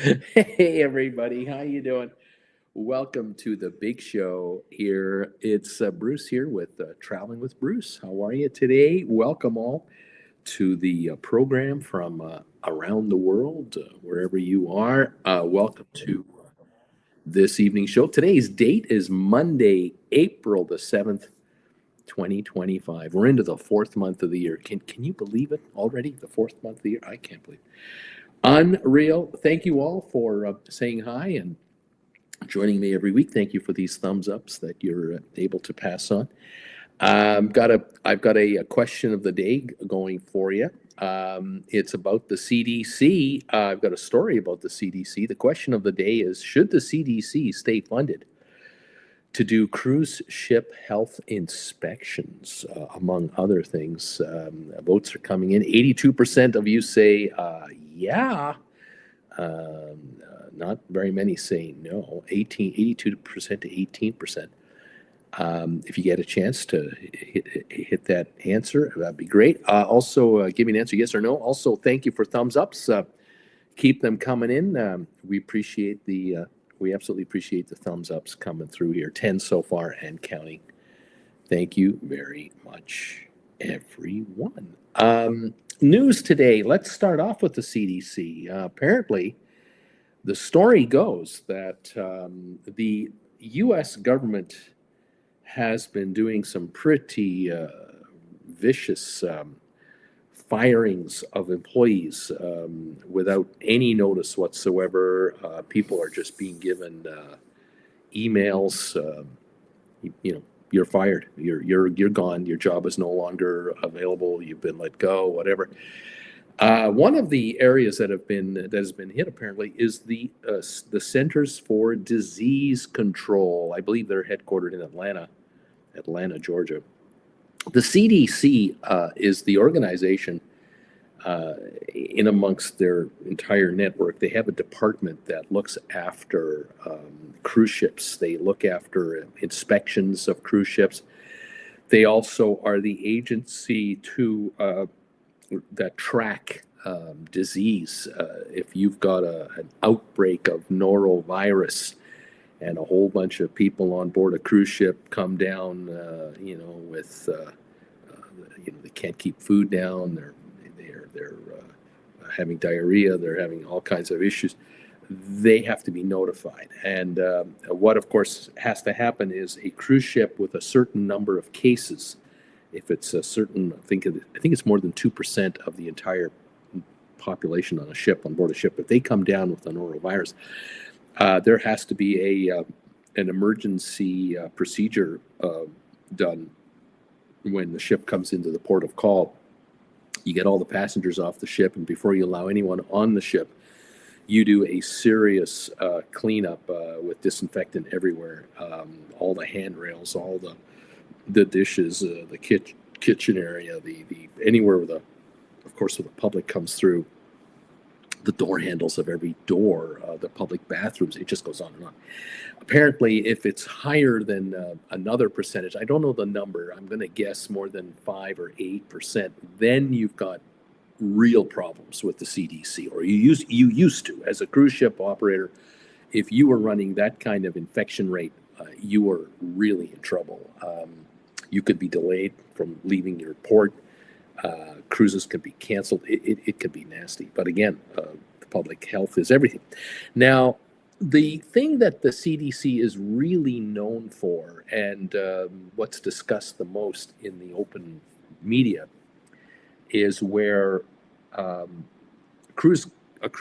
Hey everybody, how you doing? Welcome to the big show here. It's Bruce here with Traveling with Bruce. How are you today? Welcome all to the program from around the world, wherever you are. Welcome to this evening show. Today's date is Monday, April the 7th, 2025. We're into the fourth month of the year. Can you believe it already? The fourth month of the year? I can't believe it. Unreal. Thank you all for saying hi and joining me every week. Thank you for these thumbs ups that you're able to pass on. I've got a question of the day going for you. It's about the CDC. I've got a story about the CDC. The question of the day is: should the CDC stay funded to do cruise ship health inspections, among other ththings? Votes are coming in. 82% of you say yeah. Not very many say no. 82% to 18%. If you get a chance to hit that answer, that'd be great. Also, give me an answer, yes or no. Also, thank you for thumbs ups. Keep them coming in. We absolutely appreciate the thumbs ups coming through here. 10 so far and counting. Thank you very much, everyone. News today. Let's start off with the CDC. Apparently, the story goes that the U.S. government has been doing some pretty vicious firings of employees without any notice whatsoever. People are just being given emails. You're fired. You're gone. Your job is no longer available. You've been let go. Whatever. One of the areas that has been hit apparently is the Centers for Disease Control. I believe they're headquartered in Atlanta, Georgia. The CDC is the organization in amongst their entire network. They have a department that looks after cruise ships. They look after inspections of cruise ships. They also are the agency that track disease. If you've got an outbreak of norovirus and a whole bunch of people on board a cruise ship come down, with they can't keep food down. They're having diarrhea. They're having all kinds of issues. They have to be notified. And what, of course, has to happen is a cruise ship with a certain number of cases. If it's a certain, I think it's more than 2% of the entire population on board a ship. If they come down with a norovirus, there has to be an emergency procedure done when the ship comes into the port of call. You get all the passengers off the ship, and before you allow anyone on the ship, you do a serious cleanup with disinfectant everywhere, all the handrails, all the dishes, the kitchen area, the anywhere where of course, the public comes through, the door handles of every door, the public bathrooms. It just goes on and on. Apparently, if it's higher than another percentage, I don't know the number. I'm going to guess more than 5 or 8%. Then you've got real problems with the CDC, or you used to as a cruise ship operator. If you were running that kind of infection rate, you were really in trouble. You could be delayed from leaving your port. Cruises could be canceled. It could be nasty. But again, the public health is everything. Now, the thing that the CDC is really known for, and what's discussed the most in the open media, is where a cruise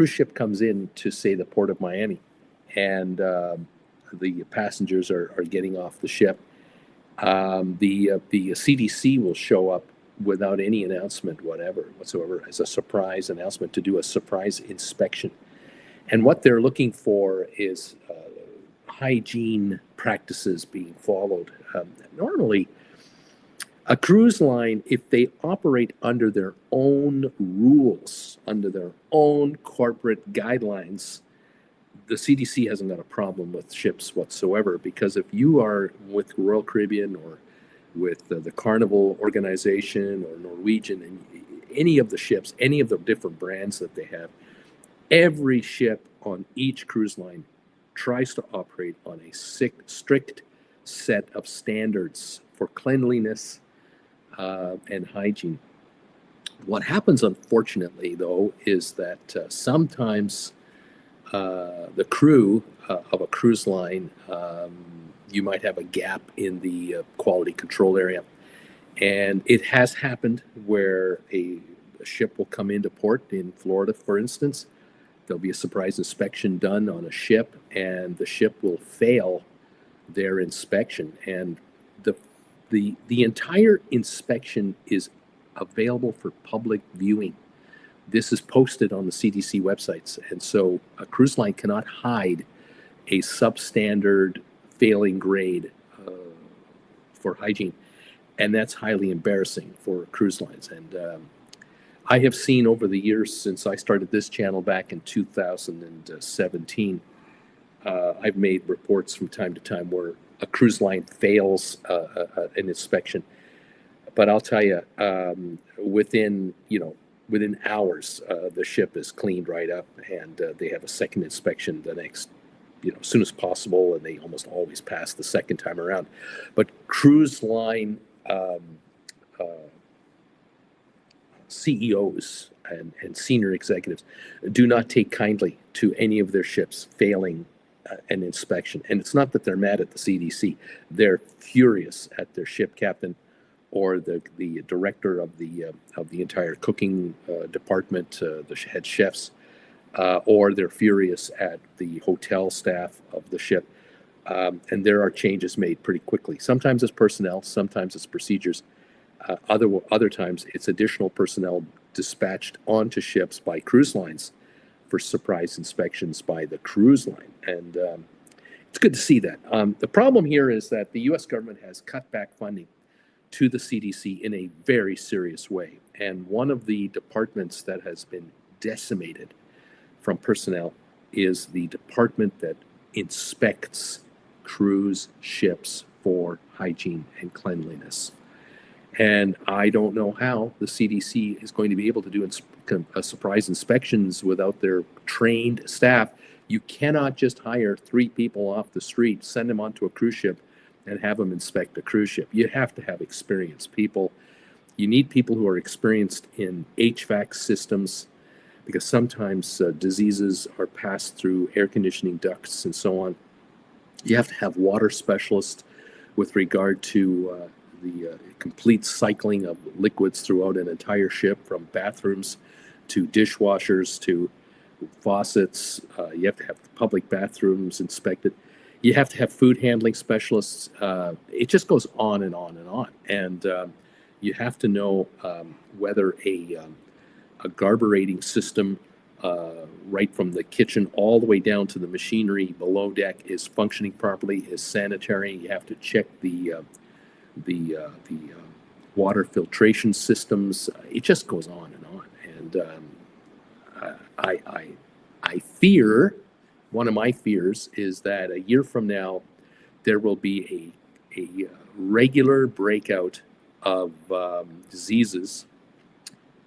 ship comes in to, say, the port of Miami, and the passengers are getting off the ship. The CDC will show up without any announcement whatsoever as a surprise announcement to do a surprise inspection. And what they're looking for is hygiene practices being followed. Normally, a cruise line, if they operate under their own rules, under their own corporate guidelines, the CDC hasn't got a problem with ships whatsoever, because if you are with Royal Caribbean or with the Carnival organization or Norwegian, and any of the ships, any of the different brands that they have, Every ship on each cruise line tries to operate on a strict set of standards for cleanliness and hygiene. What happens, unfortunately, though, is that sometimes the crew of a cruise line, you might have a gap in the quality control area. And it has happened where a ship will come into port in Florida, for instance. There'll be a surprise inspection done on a ship, and the ship will fail their inspection. And the entire inspection is available for public viewing. This is posted on the CDC websites, and so a cruise line cannot hide a substandard failing grade for hygiene, and that's highly embarrassing for cruise lines. And I have seen over the years since I started this channel back in 2017, I've made reports from time to time where a cruise line fails an inspection. But I'll tell you, within hours, the ship is cleaned right up, and they have a second inspection the next, as soon as possible, and they almost always pass the second time around. But cruise line CEOs and senior executives do not take kindly to any of their ships failing an inspection. And it's not that they're mad at the CDC; they're furious at their ship captain or the director of the entire cooking department, the head chefs, or they're furious at the hotel staff of the ship. And there are changes made pretty quickly. Sometimes it's personnel, sometimes it's procedures. Other times it's additional personnel dispatched onto ships by cruise lines for surprise inspections by the cruise line. And it's good to see that. The problem here is that the U.S. government has cut back funding to the CDC in a very serious way. And one of the departments that has been decimated from personnel is the department that inspects cruise ships for hygiene and cleanliness. And I don't know how the CDC is going to be able to do surprise inspections without their trained staff. You cannot just hire 3 people off the street, send them onto a cruise ship, and have them inspect a cruise ship. You have to have experienced people. You need people who are experienced in HVAC systems, because sometimes diseases are passed through air conditioning ducts and so on. You have to have water specialists with regard to the complete cycling of liquids throughout an entire ship, from bathrooms to dishwashers to faucets. You have to have public bathrooms inspected. You have to have food handling specialists. It just goes on and on and on. And you have to know whether a garburating system, right from the kitchen all the way down to the machinery below deck, is functioning properly, is sanitary. You have to check the water filtration systems. It just goes on and on. And I fear, one of my fears is that a year from now, there will be a regular breakout of diseases,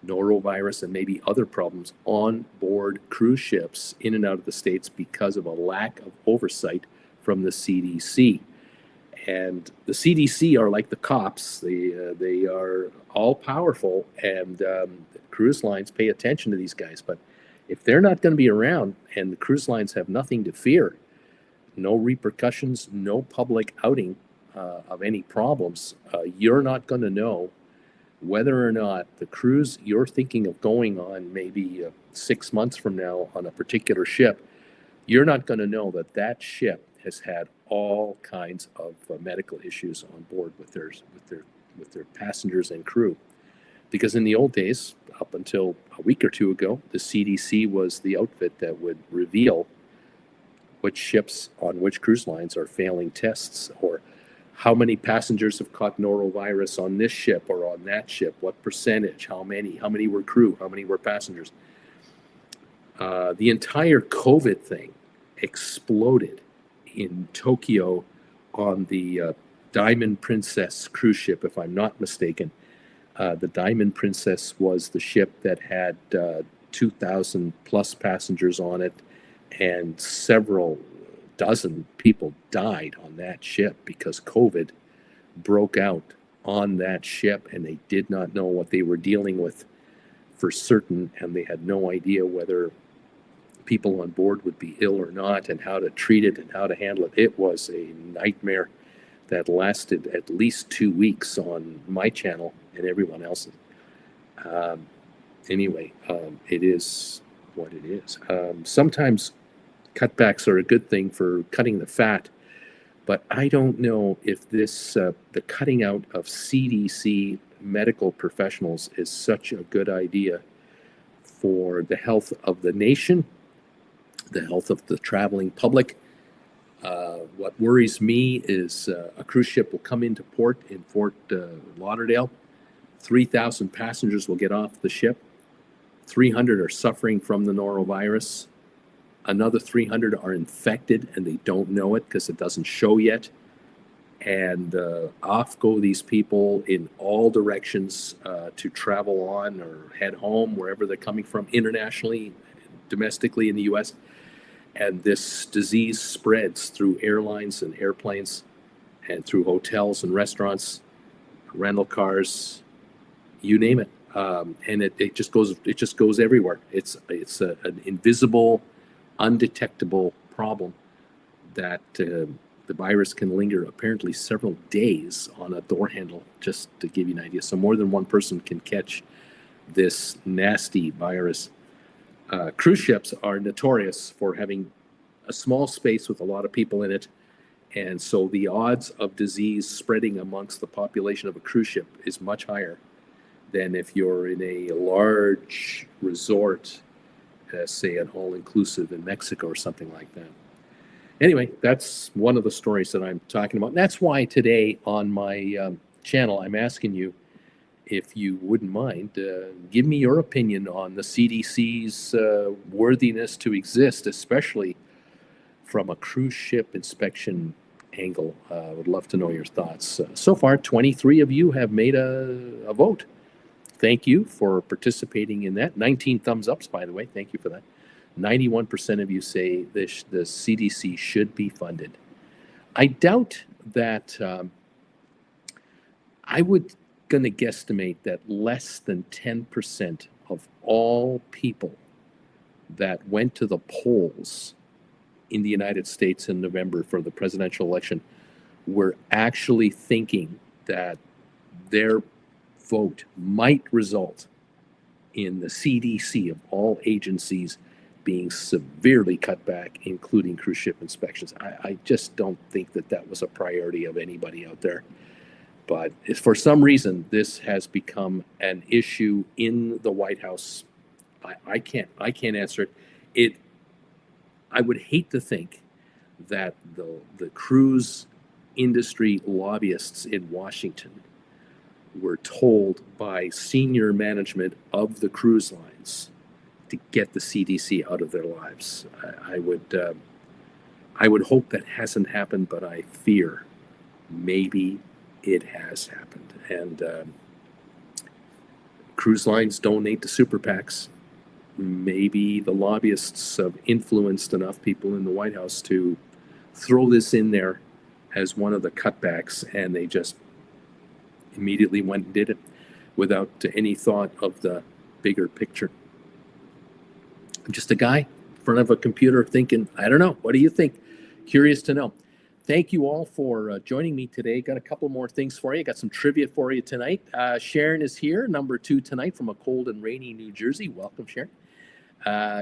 norovirus, and maybe other problems on board cruise ships in and out of the States because of a lack of oversight from the CDC. And the CDC are like the cops. They are all powerful, and cruise lines pay attention to these guys. But if they're not going to be around and the cruise lines have nothing to fear, no repercussions, no public outing of any problems, you're not going to know whether or not the cruise you're thinking of going on maybe 6 months from now on a particular ship, you're not going to know that that ship has had all kinds of medical issues on board with their passengers and crew. Because in the old days, up until a week or two ago, the CDC was the outfit that would reveal which ships on which cruise lines are failing tests, or how many passengers have caught norovirus on this ship or on that ship, what percentage, how many were crew, how many were passengers. The entire COVID thing exploded in Tokyo on the Diamond Princess cruise ship, if I'm not mistaken. The Diamond Princess was the ship that had 2,000 plus passengers on it, and several dozen people died on that ship because COVID broke out on that ship, and they did not know what they were dealing with for certain, and they had no idea whether people on board would be ill or not, and how to treat it and how to handle it. It was a nightmare that lasted at least 2 weeks on my channel and everyone else's. Anyway, it is what it is. Sometimes cutbacks are a good thing for cutting the fat, but I don't know if this the cutting out of CDC medical professionals is such a good idea for the health of the nation, the health of the traveling public. What worries me is a cruise ship will come into port in Fort Lauderdale. 3,000 passengers will get off the ship. 300 are suffering from the norovirus. Another 300 are infected and they don't know it because it doesn't show yet. And off go these people in all directions to travel on or head home, wherever they're coming from, internationally, domestically in the US. And this disease spreads through airlines and airplanes and through hotels and restaurants, rental cars, you name it. And it just goes everywhere. It's an invisible, undetectable problem that the virus can linger apparently several days on a door handle, just to give you an idea. So more than one person can catch this nasty virus. Cruise ships are notorious for having a small space with a lot of people in it, and so the odds of disease spreading amongst the population of a cruise ship is much higher than if you're in a large resort, say an all-inclusive in Mexico or something like that. Anyway, that's one of the stories that I'm talking about. And that's why today on my channel, I'm asking you, if you wouldn't mind, give me your opinion on the CDC's worthiness to exist, especially from a cruise ship inspection angle. I would love to know your thoughts. So far, 23 of you have made a vote. Thank you for participating in that. 19 thumbs ups, by the way. Thank you for that. 91% of you say the CDC should be funded. I doubt that. I would going to guesstimate that less than 10% of all people that went to the polls in the United States in November for the presidential election were actually thinking that their vote might result in the CDC of all agencies being severely cut back, including cruise ship inspections. I just don't think that that was a priority of anybody out there. But for some reason, this has become an issue in the White House. I can't answer it. I would hate to think that the cruise industry lobbyists in Washington were told by senior management of the cruise lines to get the CDC out of their lives. I would hope that hasn't happened, but I fear maybe it has happened. And cruise lines donate to super PACs. Maybe the lobbyists have influenced enough people in the White House to throw this in there as one of the cutbacks, and they just immediately went and did it without any thought of the bigger picture. I'm just a guy in front of a computer thinking, I don't know, what do you think? Curious to know. Thank you all for joining me today. Got a couple more things for you. Got some trivia for you tonight. Sharon is here, number 2 tonight from a cold and rainy New Jersey. Welcome, Sharon.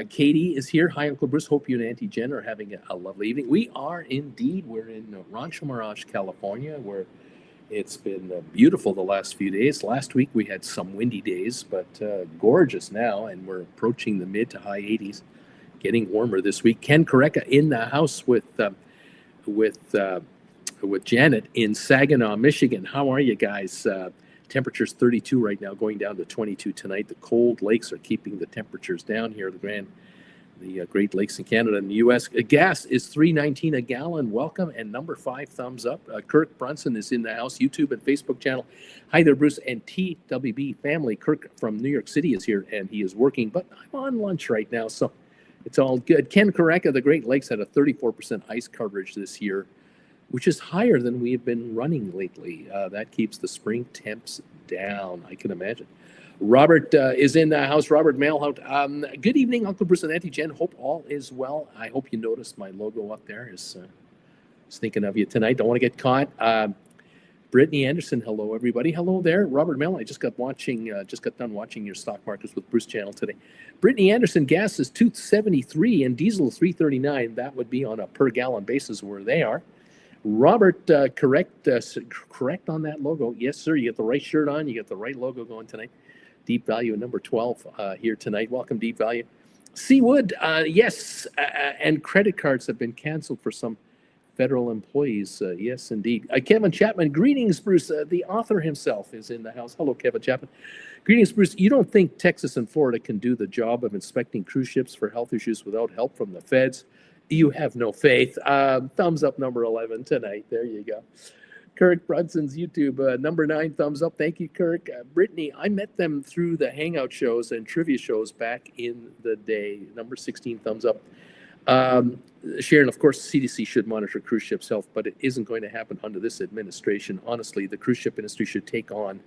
Katie is here. Hi, Uncle Bruce. Hope you and Auntie Jen are having a lovely evening. We are indeed. We're in Rancho Mirage, California, where it's been beautiful the last few days. Last week we had some windy days, but gorgeous now, and we're approaching the mid to high 80s, getting warmer this week. Ken Koreka in the house with Janet in Saginaw, Michigan. How are you guys? Temperature's 32 right now, going down to 22 tonight. The cold lakes are keeping the temperatures down here. the Great Lakes in Canada and the U.S. Gas is $3.19 a gallon. Welcome, and number 5 thumbs up. Kirk Brunson is in the house, YouTube and Facebook channel. Hi there, Bruce and TWB family. Kirk from New York City is here, and he is working, but I'm on lunch right now, so it's all good. Ken Karaka, the Great Lakes had a 34% ice coverage this year, which is higher than we have been running lately. That keeps the spring temps down, I can imagine. Robert is in the house. Robert Mailhout. Good evening, Uncle Bruce and Auntie Jen. Hope all is well. I hope you noticed my logo up there. Is thinking of you tonight. Don't want to get caught. Brittany Anderson. Hello, everybody. Hello there, Robert Mail. I just got done watching your stock markets with Bruce channel today. Brittany Anderson. Gas is $2.73 and diesel is $3.39. That would be on a per gallon basis where they are. Robert, correct on that logo. Yes, sir. You get the right shirt on. You get the right logo going tonight. Deep Value number 12 here tonight. Welcome, Deep Value. Seawood, yes, and credit cards have been canceled for some federal employees. Yes, indeed. Kevin Chapman, greetings, Bruce. The author himself is in the house. Hello, Kevin Chapman. Greetings, Bruce. You don't think Texas and Florida can do the job of inspecting cruise ships for health issues without help from the feds? You have no faith. Thumbs up number 11 tonight. There you go. Kirk Brunson's YouTube, number 9, thumbs up. Thank you, Kirk. Brittany, I met them through the Hangout shows and trivia shows back in the day. Number 16, thumbs up. Sharon, of course, CDC should monitor cruise ships' health, but it isn't going to happen under this administration. Honestly, the cruise ship industry should take on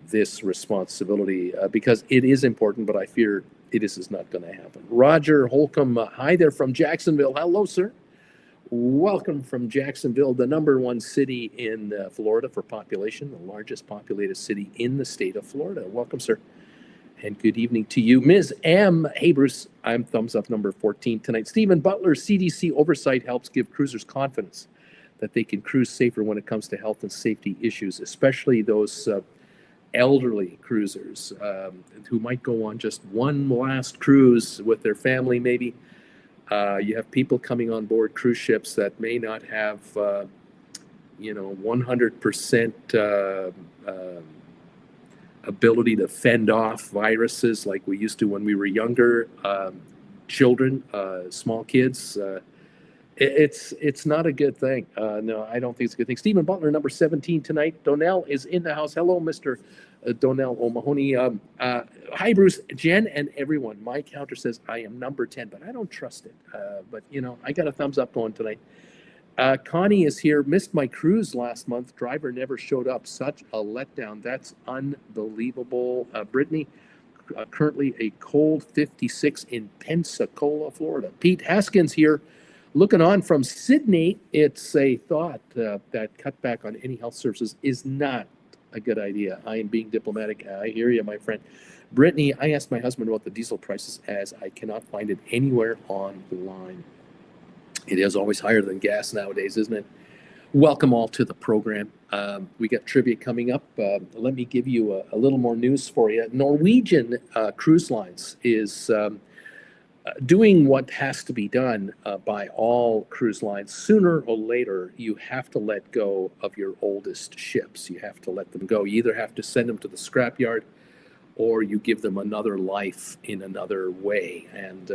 this responsibility because it is important, but I fear it is not going to happen. Roger Holcomb, hi there from Jacksonville. Hello, sir. Welcome from Jacksonville, the number 1 city in Florida for population, the largest populated city in the state of Florida. Welcome, sir. And good evening to you. Ms. M. Hey, Bruce, I'm thumbs up number 14 tonight. Stephen Butler, CDC oversight helps give cruisers confidence that they can cruise safer when it comes to health and safety issues, especially those elderly cruisers who might go on just one last cruise with their family, maybe. You have people coming on board cruise ships that may not have, 100% ability to fend off viruses like we used to when we were younger. Children, small kids. It's not a good thing. No, I don't think it's a good thing. Stephen Butler, number 17 tonight. Donnell is in the house. Hello, Mr. Donnell O'Mahony. Hi, Bruce, Jen, and everyone. My counter says I am number 10, but I don't trust it. But, I got a thumbs up going tonight. Connie is here. Missed my cruise last month. Driver never showed up. Such a letdown. That's unbelievable. Brittany, currently a cold 56 in Pensacola, Florida. Pete Haskins here. Looking on from Sydney, it's a thought that cutback on any health services is not a good idea. I am being diplomatic. I hear you, my friend. Brittany, I asked my husband about the diesel prices as I cannot find it anywhere online. It is always higher than gas nowadays, isn't it? Welcome all to the program. We got trivia coming up. Let me give you a little more news for you. Norwegian Cruise Lines is doing what has to be done by all cruise lines. Sooner or later, you have to let go of your oldest ships. You have to let them go. You either have to send them to the scrapyard or you give them another life in another way. And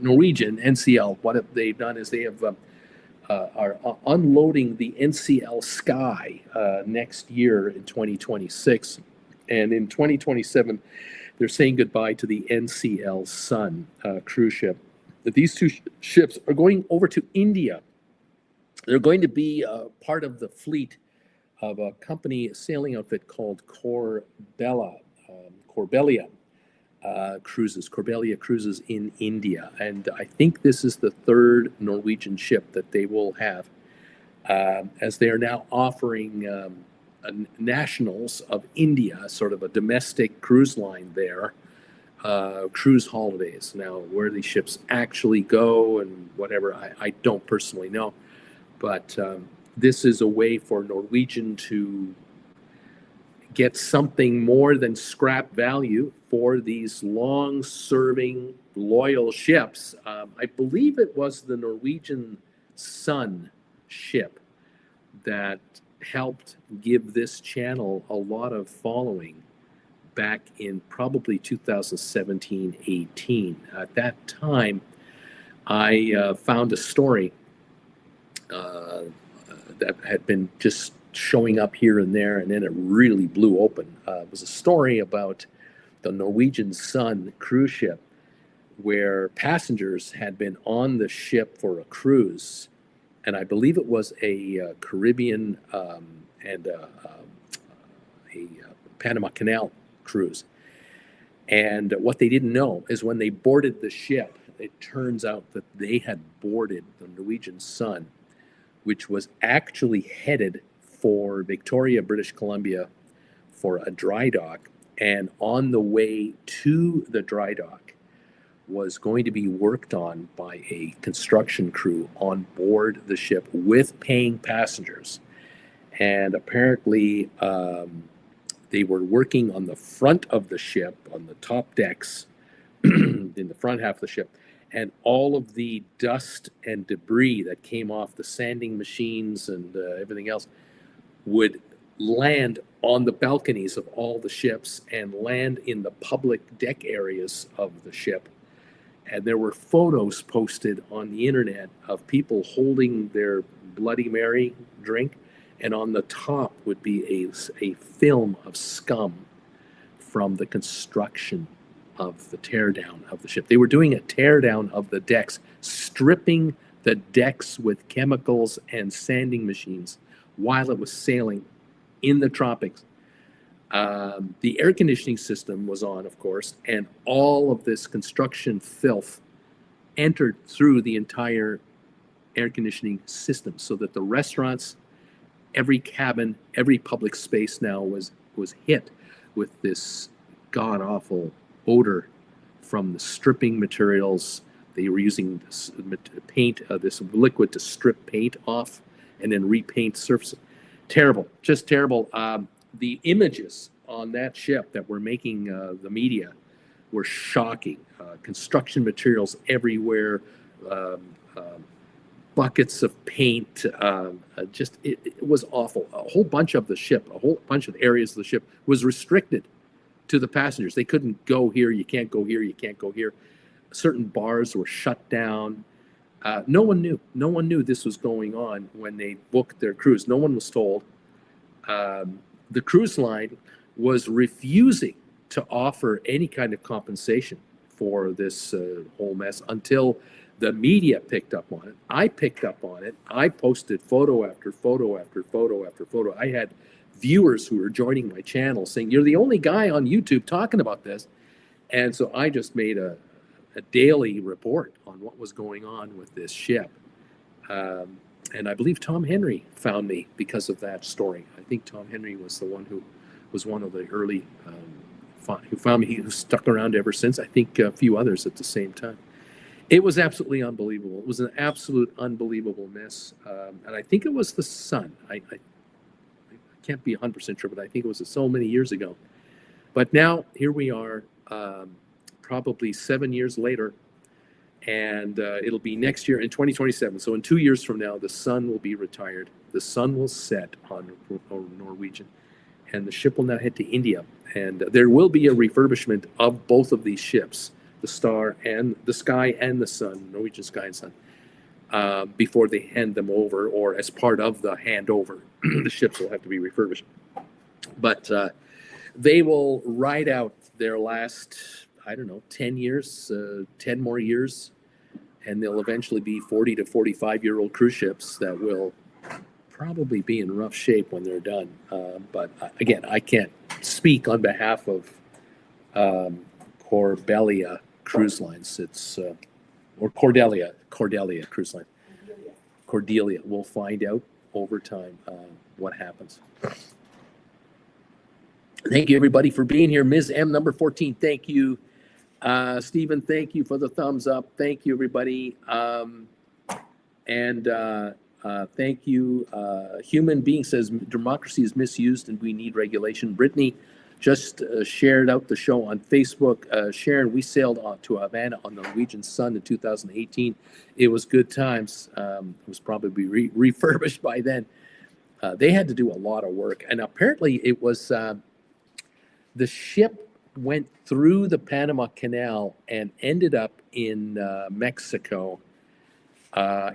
Norwegian, NCL, what they've done is they have are unloading the NCL Sky next year in 2026. And in 2027, they're saying goodbye to the NCL Sun cruise ship. These two ships are going over to India. They're going to be part of the fleet of a sailing outfit called Corbelia Cruises in India. And I think this is the 3rd Norwegian ship that they will have, as they are now offering nationals of India, sort of a domestic cruise line there, cruise holidays. Now, where these ships actually go and whatever, I don't personally know. But this is a way for Norwegian to get something more than scrap value for these long-serving, loyal ships. I believe it was the Norwegian Sun ship that helped give this channel a lot of following back in probably 2017-18. At that time, I found a story that had been just showing up here and there, and then it really blew open. It was a story about the Norwegian Sun cruise ship, where passengers had been on the ship for a cruise, and I believe it was a Caribbean and a Panama Canal cruise. And what they didn't know is when they boarded the ship, it turns out that they had boarded the Norwegian Sun, which was actually headed for Victoria, British Columbia, for a dry dock. And on the way to the dry dock was going to be worked on by a construction crew on board the ship with paying passengers. And apparently, they were working on the front of the ship, on the top decks, in the front half of the ship. And all of the dust and debris that came off the sanding machines and everything else would land on the balconies of all the ships and land in the public deck areas of the ship. And there were photos posted on the internet of people holding their Bloody Mary drink, and on the top would be a film of scum from the construction of the teardown of the ship. They were doing a teardown of the decks, stripping the decks with chemicals and sanding machines while it was sailing in the tropics. The air conditioning system was on, of course, and all of this construction filth entered through the entire air conditioning system, so that the restaurants, every cabin, every public space now was hit with this god-awful odor from the stripping materials. They were using this paint, this liquid to strip paint off and then repaint surfaces. Terrible, just terrible. The images on that ship that were making the media were shocking. Construction materials everywhere, buckets of paint, it was awful. A whole bunch of the ship, a whole bunch of areas of the ship was restricted to the passengers. They couldn't go here, you can't go here, you can't go here. Certain bars were shut down. No one knew this was going on when they booked their cruise. No one was told. The cruise line was refusing to offer any kind of compensation for this whole mess until the media picked up on it. I picked up on it. I posted photo after photo after photo after photo. I had viewers who were joining my channel saying, "You're the only guy on YouTube talking about this." And so I just made a daily report on what was going on with this ship. And I believe Tom Henry found me because of that story. I think Tom Henry was the one who was one of the early who found me, who stuck around ever since. I think a few others at the same time. It was absolutely unbelievable. It was an absolute unbelievable miss. And I think it was the Sun. I can't be 100% sure, but I think it was so many years ago. But now here we are, probably 7 years later, and it'll be next year in 2027. So in 2 years from now, the Sun will be retired. The sun will set on Norwegian, and the ship will now head to India. And there will be a refurbishment of both of these ships, the Star and the Sky and the Sun, Norwegian Sky and Sun, before they hand them over, or as part of the handover. The ships will have to be refurbished. But they will ride out their last, 10 years, 10 more years, and they'll eventually be 40 to 45-year-old cruise ships that will probably be in rough shape when they're done. But again, I can't speak on behalf of Corbelia Cruise Lines. It's or Cordelia Cruise Line. Cordelia. We'll find out over time what happens. Thank you, everybody, for being here. Ms. M, number 14, thank you. Stephen, thank you for the thumbs up. Thank you, everybody. Thank you. Human Being says democracy is misused and we need regulation. Brittany just shared out the show on Facebook. Sharon, we sailed to Havana on the Norwegian Sun in 2018. It was good times. It was probably refurbished by then. They had to do a lot of work, and apparently it was The ship went through the Panama Canal and ended up in Mexico,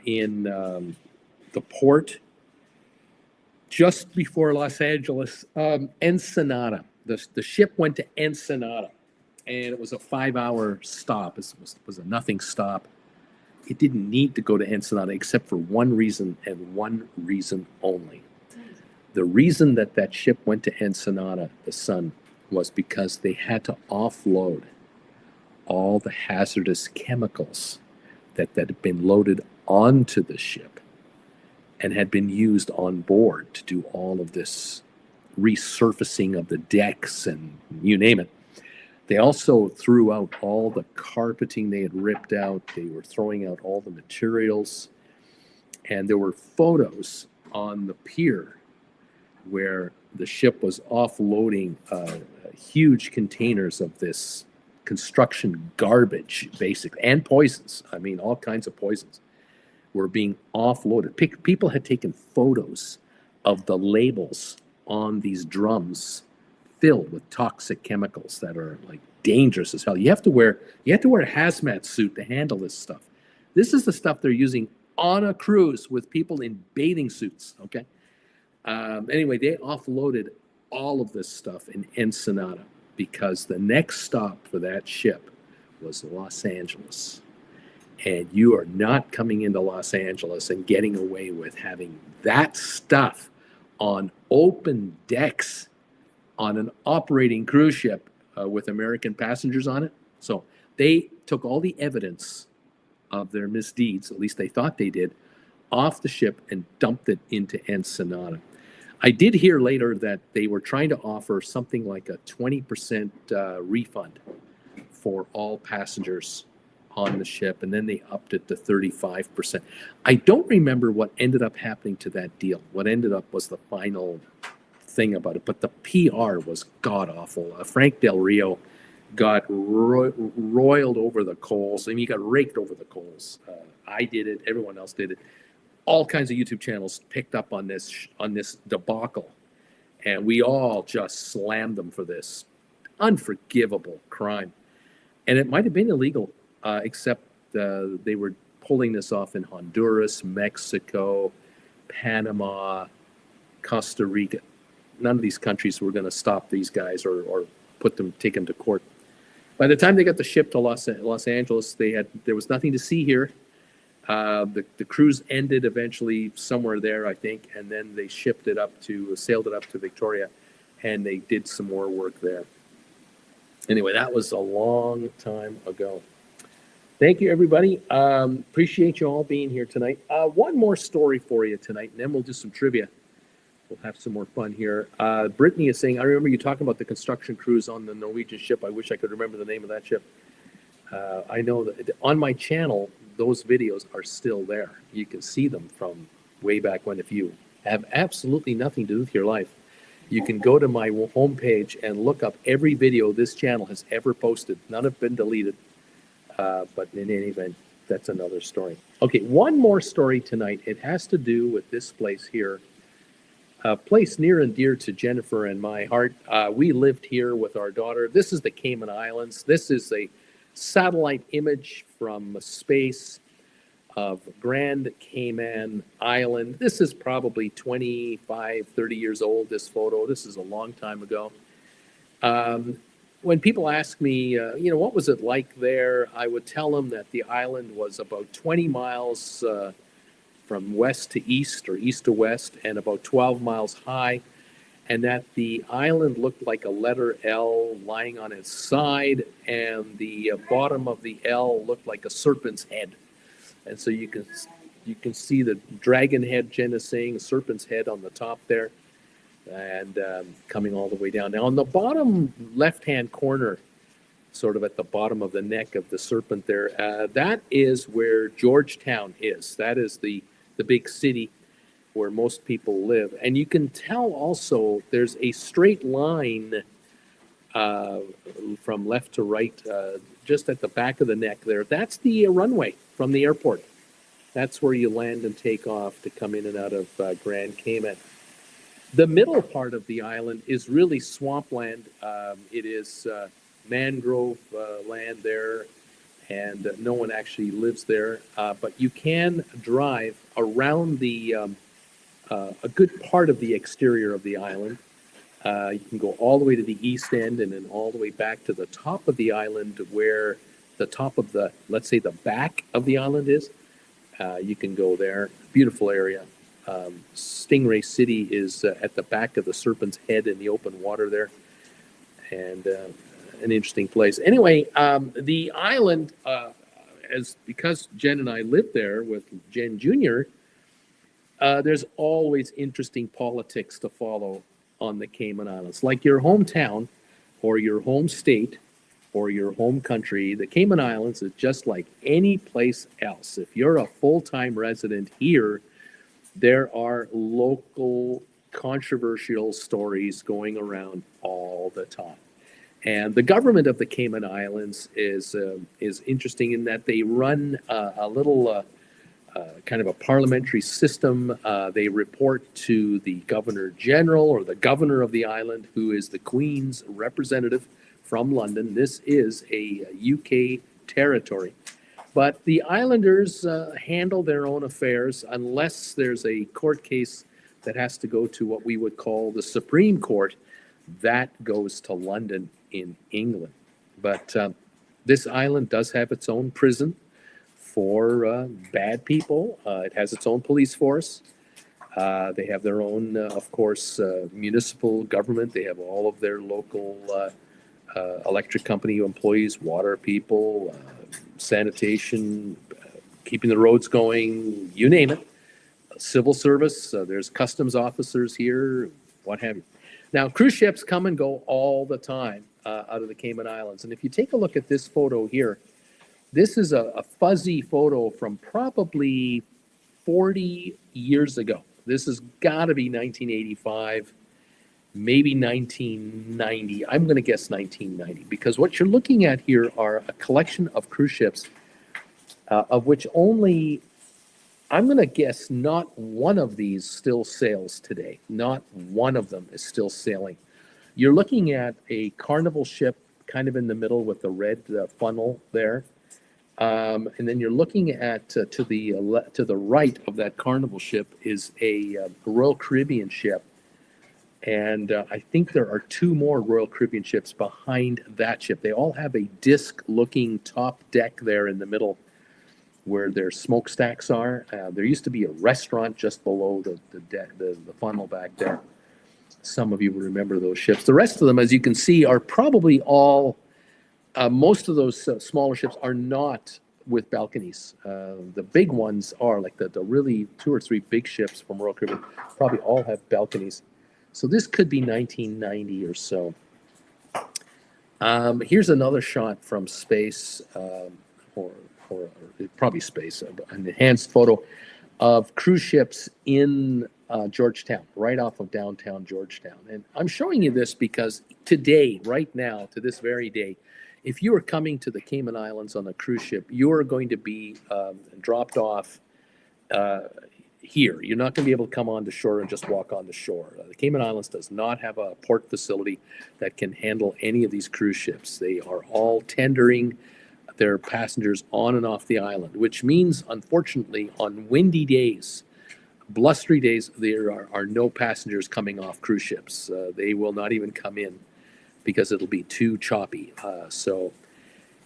in the port just before Los Angeles, Ensenada. The ship went to Ensenada, and it was a 5-hour stop. It was a nothing stop. It didn't need to go to Ensenada except for one reason and one reason only. The reason that ship went to Ensenada, the Sun, was because they had to offload all the hazardous chemicals that had been loaded onto the ship and had been used on board to do all of this resurfacing of the decks and you name it. They also threw out all the carpeting they had ripped out. They were throwing out all the materials. And there were photos on the pier where the ship was offloading huge containers of this construction garbage, basically, and poisons. I mean, all kinds of poisons were being offloaded. People had taken photos of the labels on these drums filled with toxic chemicals that are like dangerous as hell. You have to wear a hazmat suit to handle this stuff. This is the stuff they're using on a cruise with people in bathing suits. Okay. Anyway, they offloaded all of this stuff in Ensenada because the next stop for that ship was Los Angeles. And you are not coming into Los Angeles and getting away with having that stuff on open decks on an operating cruise ship with American passengers on it. So they took all the evidence of their misdeeds, at least they thought they did, off the ship and dumped it into Ensenada. I did hear later that they were trying to offer something like a 20% refund for all passengers on the ship, and then they upped it to 35%. I don't remember what ended up happening to that deal. What ended up was the final thing about it, but the PR was god-awful. Frank Del Rio got roiled over the coals. I mean, he got raked over the coals. I did it. Everyone else did it. All kinds of YouTube channels picked up on this debacle, and we all just slammed them for this unforgivable crime. And it might have been illegal, except they were pulling this off in Honduras, Mexico, Panama, Costa Rica. None of these countries were going to stop these guys or take them to court. By the time they got the ship to Los Angeles, there was nothing to see here. The cruise ended eventually somewhere there, I think, and then they sailed it up to Victoria, and they did some more work there. Anyway, that was a long time ago. Thank you, everybody. Appreciate you all being here tonight. One more story for you tonight, and then we'll do some trivia. We'll have some more fun here. Brittany is saying, I remember you talking about the construction crews on the Norwegian ship. I wish I could remember the name of that ship. I know that on my channel, those videos are still there. You can see them from way back when. If you have absolutely nothing to do with your life, you can go to my homepage and look up every video this channel has ever posted. None have been deleted, but in any event, that's another story. Okay, one more story tonight. It has to do with this place here, a place near and dear to Jennifer and my heart. We lived here with our daughter. This is the Cayman Islands. This is a satellite image from space of Grand Cayman Island. This is probably 25, 30 years old, this photo. This is a long time ago. When people ask me, what was it like there? I would tell them that the island was about 20 miles from west to east or east to west and about 12 miles high, and that the island looked like a letter L lying on its side, and the bottom of the L looked like a serpent's head. And so you can see the dragon head, Jen is saying, serpent's head on the top there, and coming all the way down. Now, on the bottom left-hand corner, sort of at the bottom of the neck of the serpent there, that is where Georgetown is. That is the big city where most people live. And you can tell also there's a straight line from left to right, just at the back of the neck there. That's the runway from the airport. That's where you land and take off to come in and out of Grand Cayman. The middle part of the island is really swampland. It is mangrove land there, and no one actually lives there. But you can drive around a good part of the exterior of the island. You can go all the way to the east end and then all the way back to the top of the island where the top of the, let's say, the back of the island is. You can go there. Beautiful area. Stingray City is at the back of the Serpent's Head in the open water there, and an interesting place. Anyway, the island, because Jen and I lived there with Jen Jr., there's always interesting politics to follow on the Cayman Islands. Like your hometown or your home state or your home country, the Cayman Islands is just like any place else. If you're a full-time resident here, there are local controversial stories going around all the time. And the government of the Cayman Islands is interesting in that they run a little kind of a parliamentary system. They report to the Governor General or the governor of the island, who is the Queen's representative from London. This is a UK territory. But the islanders handle their own affairs unless there's a court case that has to go to what we would call the Supreme Court. That goes to London in England. But this island does have its own prison for bad people. It has its own police force. They have their own, of course, municipal government. They have all of their local electric company employees, water people, sanitation, keeping the roads going, you name it. Civil service, there's customs officers here, what have you. Now, cruise ships come and go all the time out of the Cayman Islands. And if you take a look at this photo here, this is a fuzzy photo from probably 40 years ago. This has got to be 1985, maybe 1990. I'm going to guess 1990, because what you're looking at here are a collection of cruise ships, of which only, I'm going to guess, not one of these still sails today. Not one of them is still sailing. You're looking at a Carnival ship kind of in the middle with the red funnel there. And then you're looking at to the right of that Carnival ship is a Royal Caribbean ship. And I think there are two more Royal Caribbean ships behind that ship. They all have a disc-looking top deck there in the middle where their smokestacks are. There used to be a restaurant just below the funnel back there. Some of you will remember those ships. The rest of them, as you can see, are probably all, most of those smaller ships are not with balconies. The big ones are, like the really 2 or 3 big ships from Royal Caribbean, probably all have balconies. So this could be 1990 or so. Here's another shot from space, or probably space, an enhanced photo of cruise ships in Georgetown, right off of downtown Georgetown. And I'm showing you this because today, right now, to this very day, if you are coming to the Cayman Islands on a cruise ship, you are going to be dropped off here. You're not going to be able to come onto shore and just walk on the shore. The Cayman Islands does not have a port facility that can handle any of these cruise ships. They are all tendering their passengers on and off the island, which means, unfortunately, on windy days, blustery days, there are no passengers coming off cruise ships. They will not even come in because it'll be too choppy. So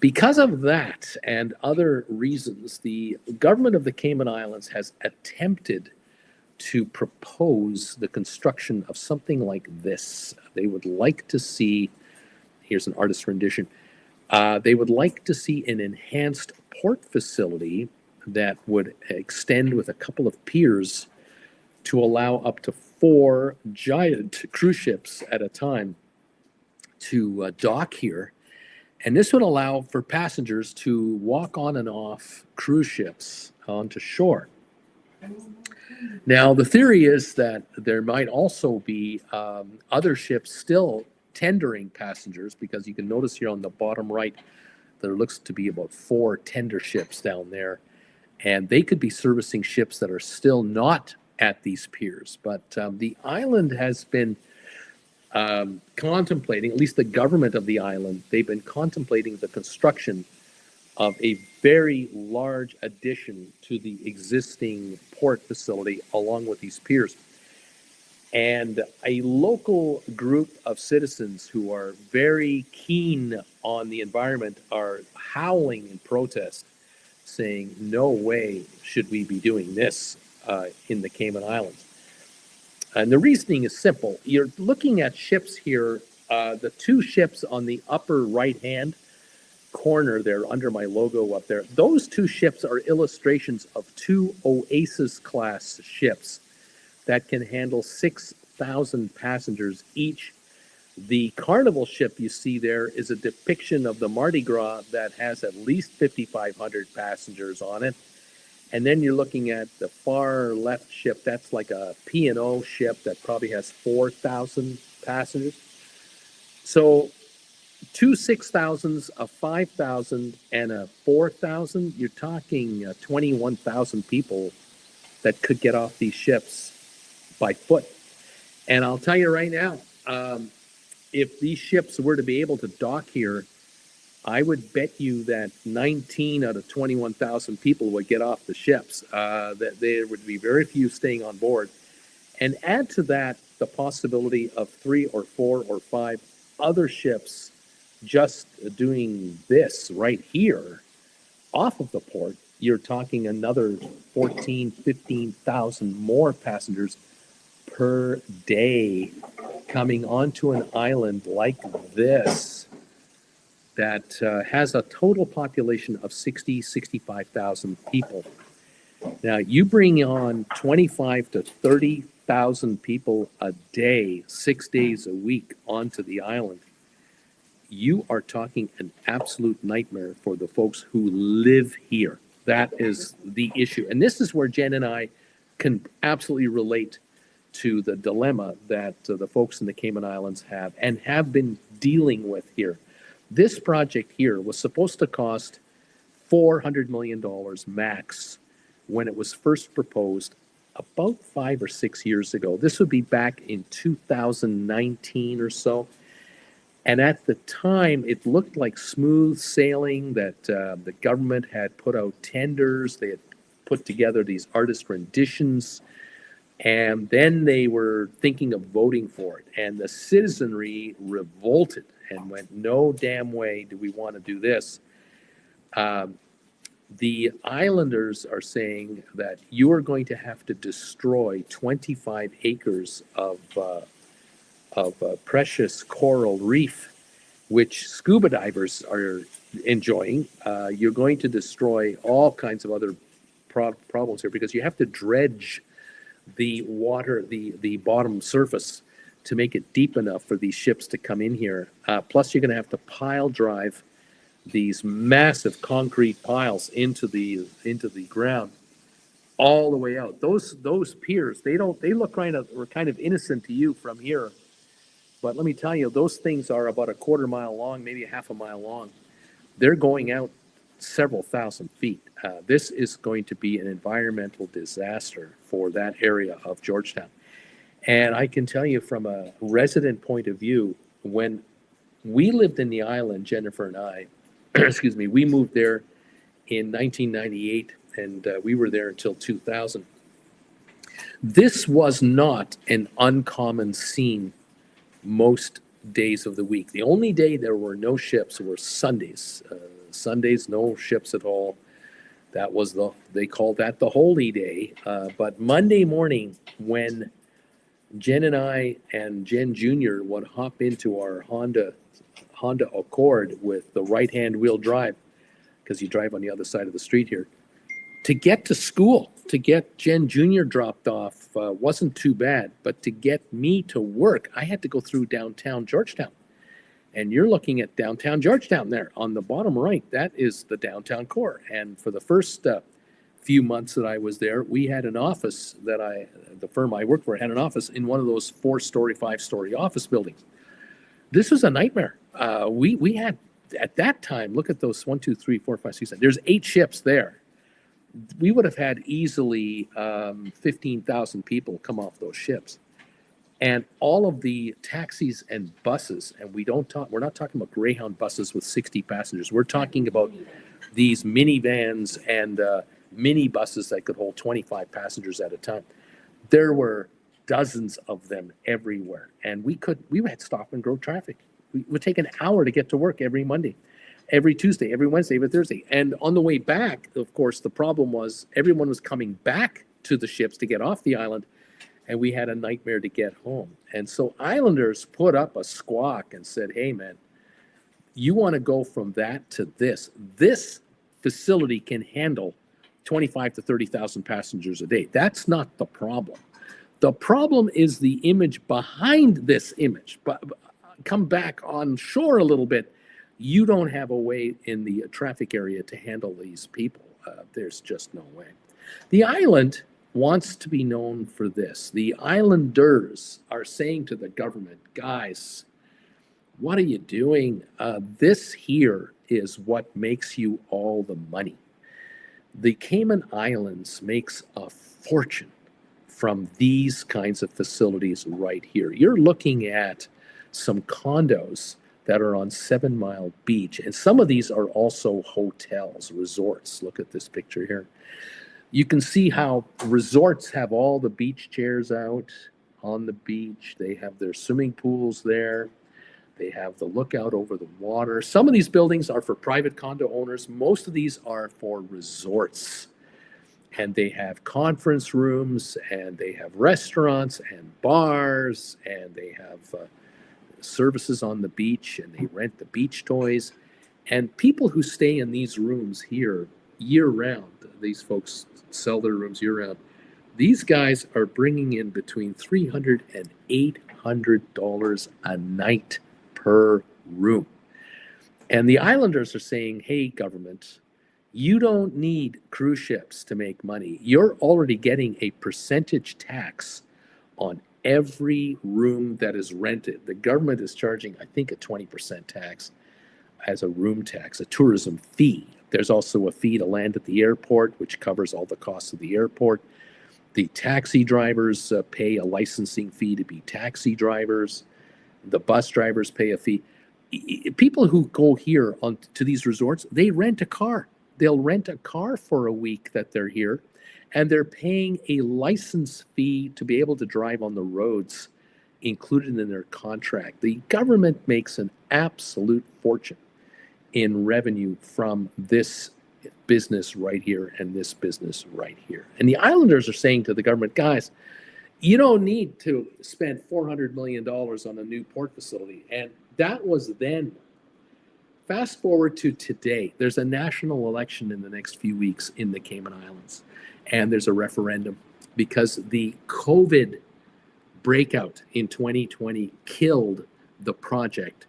because of that and other reasons, the government of the Cayman Islands has attempted to propose the construction of something like this. They would like to see, here's an artist's rendition, they would like to see an enhanced port facility that would extend with a couple of piers to allow up to 4 giant cruise ships at a time to dock here. And this would allow for passengers to walk on and off cruise ships onto shore. Now, the theory is that there might also be other ships still tendering passengers, because you can notice here on the bottom right, there looks to be about 4 tender ships down there. And they could be servicing ships that are still not at these piers. But the island has been contemplating, at least the government of the island, they've been contemplating the construction of a very large addition to the existing port facility along with these piers. And a local group of citizens who are very keen on the environment are howling in protest, saying, no way should we be doing this in the Cayman Islands. And the reasoning is simple. You're looking at ships here, the two ships on the upper right-hand corner there under my logo up there. Those two ships are illustrations of two Oasis-class ships that can handle 6,000 passengers each. The Carnival ship you see there is a depiction of the Mardi Gras that has at least 5,500 passengers on it. And then you're looking at the far left ship, that's like a P&O ship that probably has 4,000 passengers. So two 6,000s, a 5,000, and a 4,000, you're talking 21,000 people that could get off these ships by foot. And I'll tell you right now, if these ships were to be able to dock here, I would bet you that 19 out of 21,000 people would get off the ships. That there would be very few staying on board. And add to that the possibility of 3 or 4 or 5 other ships just doing this right here off of the port. You're talking another 14, 15,000 more passengers per day coming onto an island like this that has a total population of 65,000 people. Now, you bring on 25 to 30,000 people a day, 6 days a week onto the island. You are talking an absolute nightmare for the folks who live here. That is the issue. And this is where Jen and I can absolutely relate to the dilemma that the folks in the Cayman Islands have and have been dealing with here. This project here was supposed to cost $400 million max when it was first proposed about 5 or 6 years ago. This would be back in 2019 or so. And at the time, it looked like smooth sailing, that the government had put out tenders. They had put together these artist renditions. And then they were thinking of voting for it. And the citizenry revolted and went, no damn way do we want to do this. The islanders are saying that you are going to have to destroy 25 acres of precious coral reef, which scuba divers are enjoying. You're going to destroy all kinds of other problems here because you have to dredge the water, the bottom surface, to make it deep enough for these ships to come in here. Plus, you're going to have to pile drive these massive concrete piles into the ground all the way out. Those piers, they look kind of innocent to you from here, but let me tell you, those things are about a quarter mile long, maybe a half a mile long. They're going out several thousand feet. This is going to be an environmental disaster for that area of Georgetown. And I can tell you from a resident point of view, when we lived in the island, Jennifer and I, excuse me, we moved there in 1998 and we were there until 2000. This was not an uncommon scene most days of the week. The only day there were no ships were Sundays. Sundays, no ships at all. That was they called that the holy day. But Monday morning, when Jen and I and Jen Jr. would hop into our Honda Accord with the right-hand wheel drive, because you drive on the other side of the street here, to get to school, to get Jen Jr. dropped off wasn't too bad. But to get me to work, I had to go through downtown Georgetown. And you're looking at downtown Georgetown there on the bottom right. That is the downtown core. And for the first few months that I was there, we had an office the firm I worked for had an office in one of those 4-story, 5-story office buildings. This was a nightmare. We had, at that time, look at those 1, 2, 3, 4, 5, 6, 7. There's 8 ships there. we would have had easily 15,000 people come off those ships. And all of the taxis and buses, and we're not talking about Greyhound buses with 60 passengers. We're talking about these minivans and mini buses that could hold 25 passengers at a time. There were dozens of them everywhere. And we had stop and go traffic. It would take an hour to get to work every Monday, every Tuesday, every Wednesday, every Thursday. And on the way back, of course, the problem was everyone was coming back to the ships to get off the island, and we had a nightmare to get home. And so Islanders put up a squawk and said, hey, man, you want to go from that to this. This facility can handle 25 to 30,000 passengers a day. That's not the problem. The problem is the image behind this image. But come back on shore a little bit. You don't have a way in the traffic area to handle these people. There's just no way. The island wants to be known for this. The Islanders are saying to the government, guys, what are you doing? This here is what makes you all the money. The Cayman Islands makes a fortune from these kinds of facilities right here. You're looking at some condos that are on 7 Mile Beach, and some of these are also hotels, resorts. Look at this picture here. You can see how resorts have all the beach chairs out on the beach. They have their swimming pools there. They have the lookout over the water. Some of these buildings are for private condo owners. Most of these are for resorts. And they have conference rooms, and they have restaurants and bars, and they have services on the beach, and they rent the beach toys. And people who stay in these rooms here year-round, these folks sell their rooms year-round, these guys are bringing in between $300 and $800 a night per room. And the Islanders are saying, hey, government, you don't need cruise ships to make money. You're already getting a percentage tax on every room that is rented. The government is charging, I think, a 20% tax as a room tax, a tourism fee. There's also a fee to land at the airport, which covers all the costs of the airport. The taxi drivers pay a licensing fee to be taxi drivers. The bus drivers pay a fee. People who go here to these resorts, they rent a car. They'll rent a car for a week that they're here, and they're paying a license fee to be able to drive on the roads included in their contract. The government makes an absolute fortune in revenue from this business right here and this business right here. And the Islanders are saying to the government, guys, you don't need to spend $400 million on a new port facility. And that was then. Fast forward to today. There's a national election in the next few weeks in the Cayman Islands. And there's a referendum because the COVID breakout in 2020 killed the project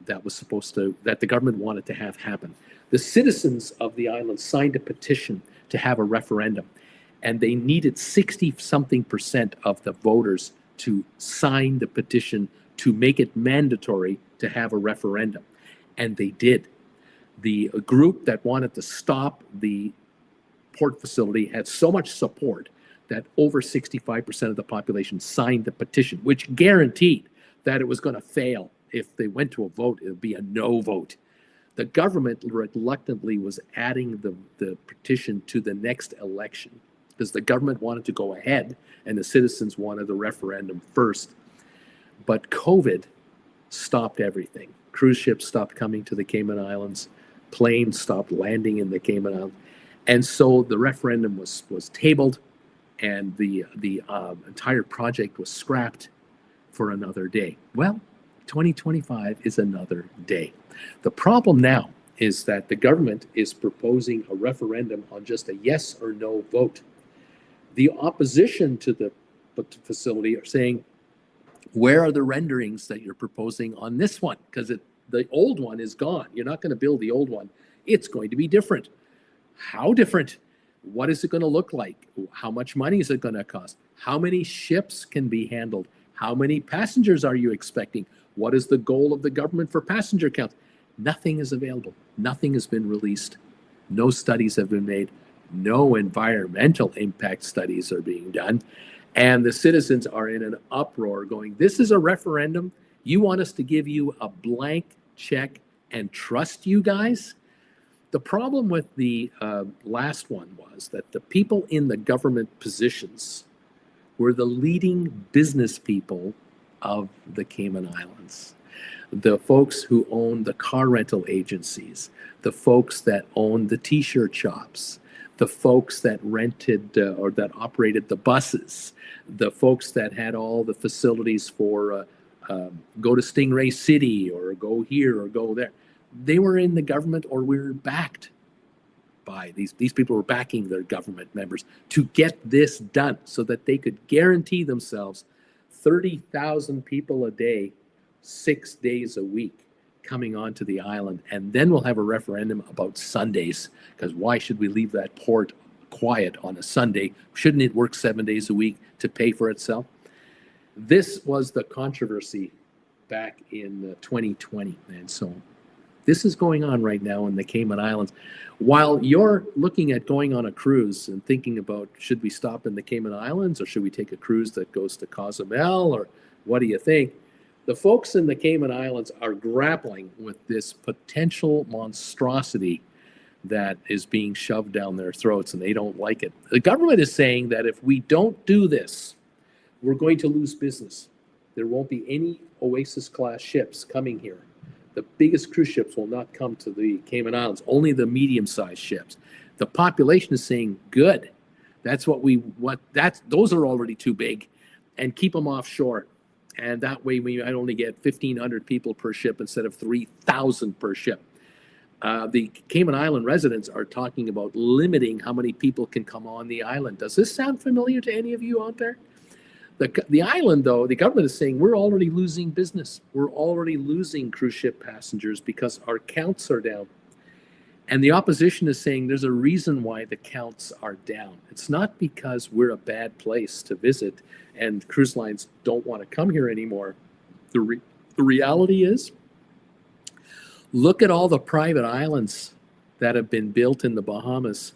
that the government wanted to have happen. The citizens of the island signed a petition to have a referendum, and they needed 60-something% of the voters to sign the petition to make it mandatory to have a referendum. And they did. The group that wanted to stop the port facility had so much support that over 65% of the population signed the petition, which guaranteed that it was going to fail. If they went to a vote, it would be a no vote. The government reluctantly was adding the petition to the next election because the government wanted to go ahead and the citizens wanted the referendum first. But COVID stopped everything. Cruise ships stopped coming to the Cayman Islands. Planes stopped landing in the Cayman Islands. And so the referendum was tabled, and the entire project was scrapped for another day. Well, 2025 is another day. The problem now is that the government is proposing a referendum on just a yes or no vote. The opposition to the facility are saying, where are the renderings that you're proposing on this one? Because the old one is gone. You're not going to build the old one. It's going to be different. How different? What is it going to look like? How much money is it going to cost? How many ships can be handled? How many passengers are you expecting? What is the goal of the government for passenger count? Nothing is available. Nothing has been released. No studies have been made. No environmental impact studies are being done. And the citizens are in an uproar going, this is a referendum. You want us to give you a blank check and trust you guys? The problem with the last one was that the people in the government positions were the leading business people of the Cayman Islands. The folks who owned the car rental agencies, the folks that owned the t-shirt shops, the folks that rented or that operated the buses, the folks that had all the facilities for go to Stingray City or go here or go there. They were in the government or were backed by these people were backing their government members to get this done so that they could guarantee themselves 30,000 people a day, 6 days a week coming onto the island. And then we'll have a referendum about Sundays, because why should we leave that port quiet on a Sunday? Shouldn't it work 7 days a week to pay for itself? This was the controversy back in 2020. And so this is going on right now in the Cayman Islands. While you're looking at going on a cruise and thinking about, should we stop in the Cayman Islands or should we take a cruise that goes to Cozumel, or what do you think? The folks in the Cayman Islands are grappling with this potential monstrosity that is being shoved down their throats, and they don't like it. The government is saying that if we don't do this, we're going to lose business. There won't be any Oasis-class ships coming here. The biggest cruise ships will not come to the Cayman Islands, only the medium-sized ships. The population is saying, good. Those are already too big, and keep them offshore. And that way we might only get 1,500 people per ship instead of 3,000 per ship. The Cayman Island residents are talking about limiting how many people can come on the island. Does this sound familiar to any of you out there? The island, though, the government is saying we're already losing business. We're already losing cruise ship passengers because our counts are down. And the opposition is saying there's a reason why the counts are down. It's not because we're a bad place to visit and cruise lines don't want to come here anymore. The reality is, look at all the private islands that have been built in the Bahamas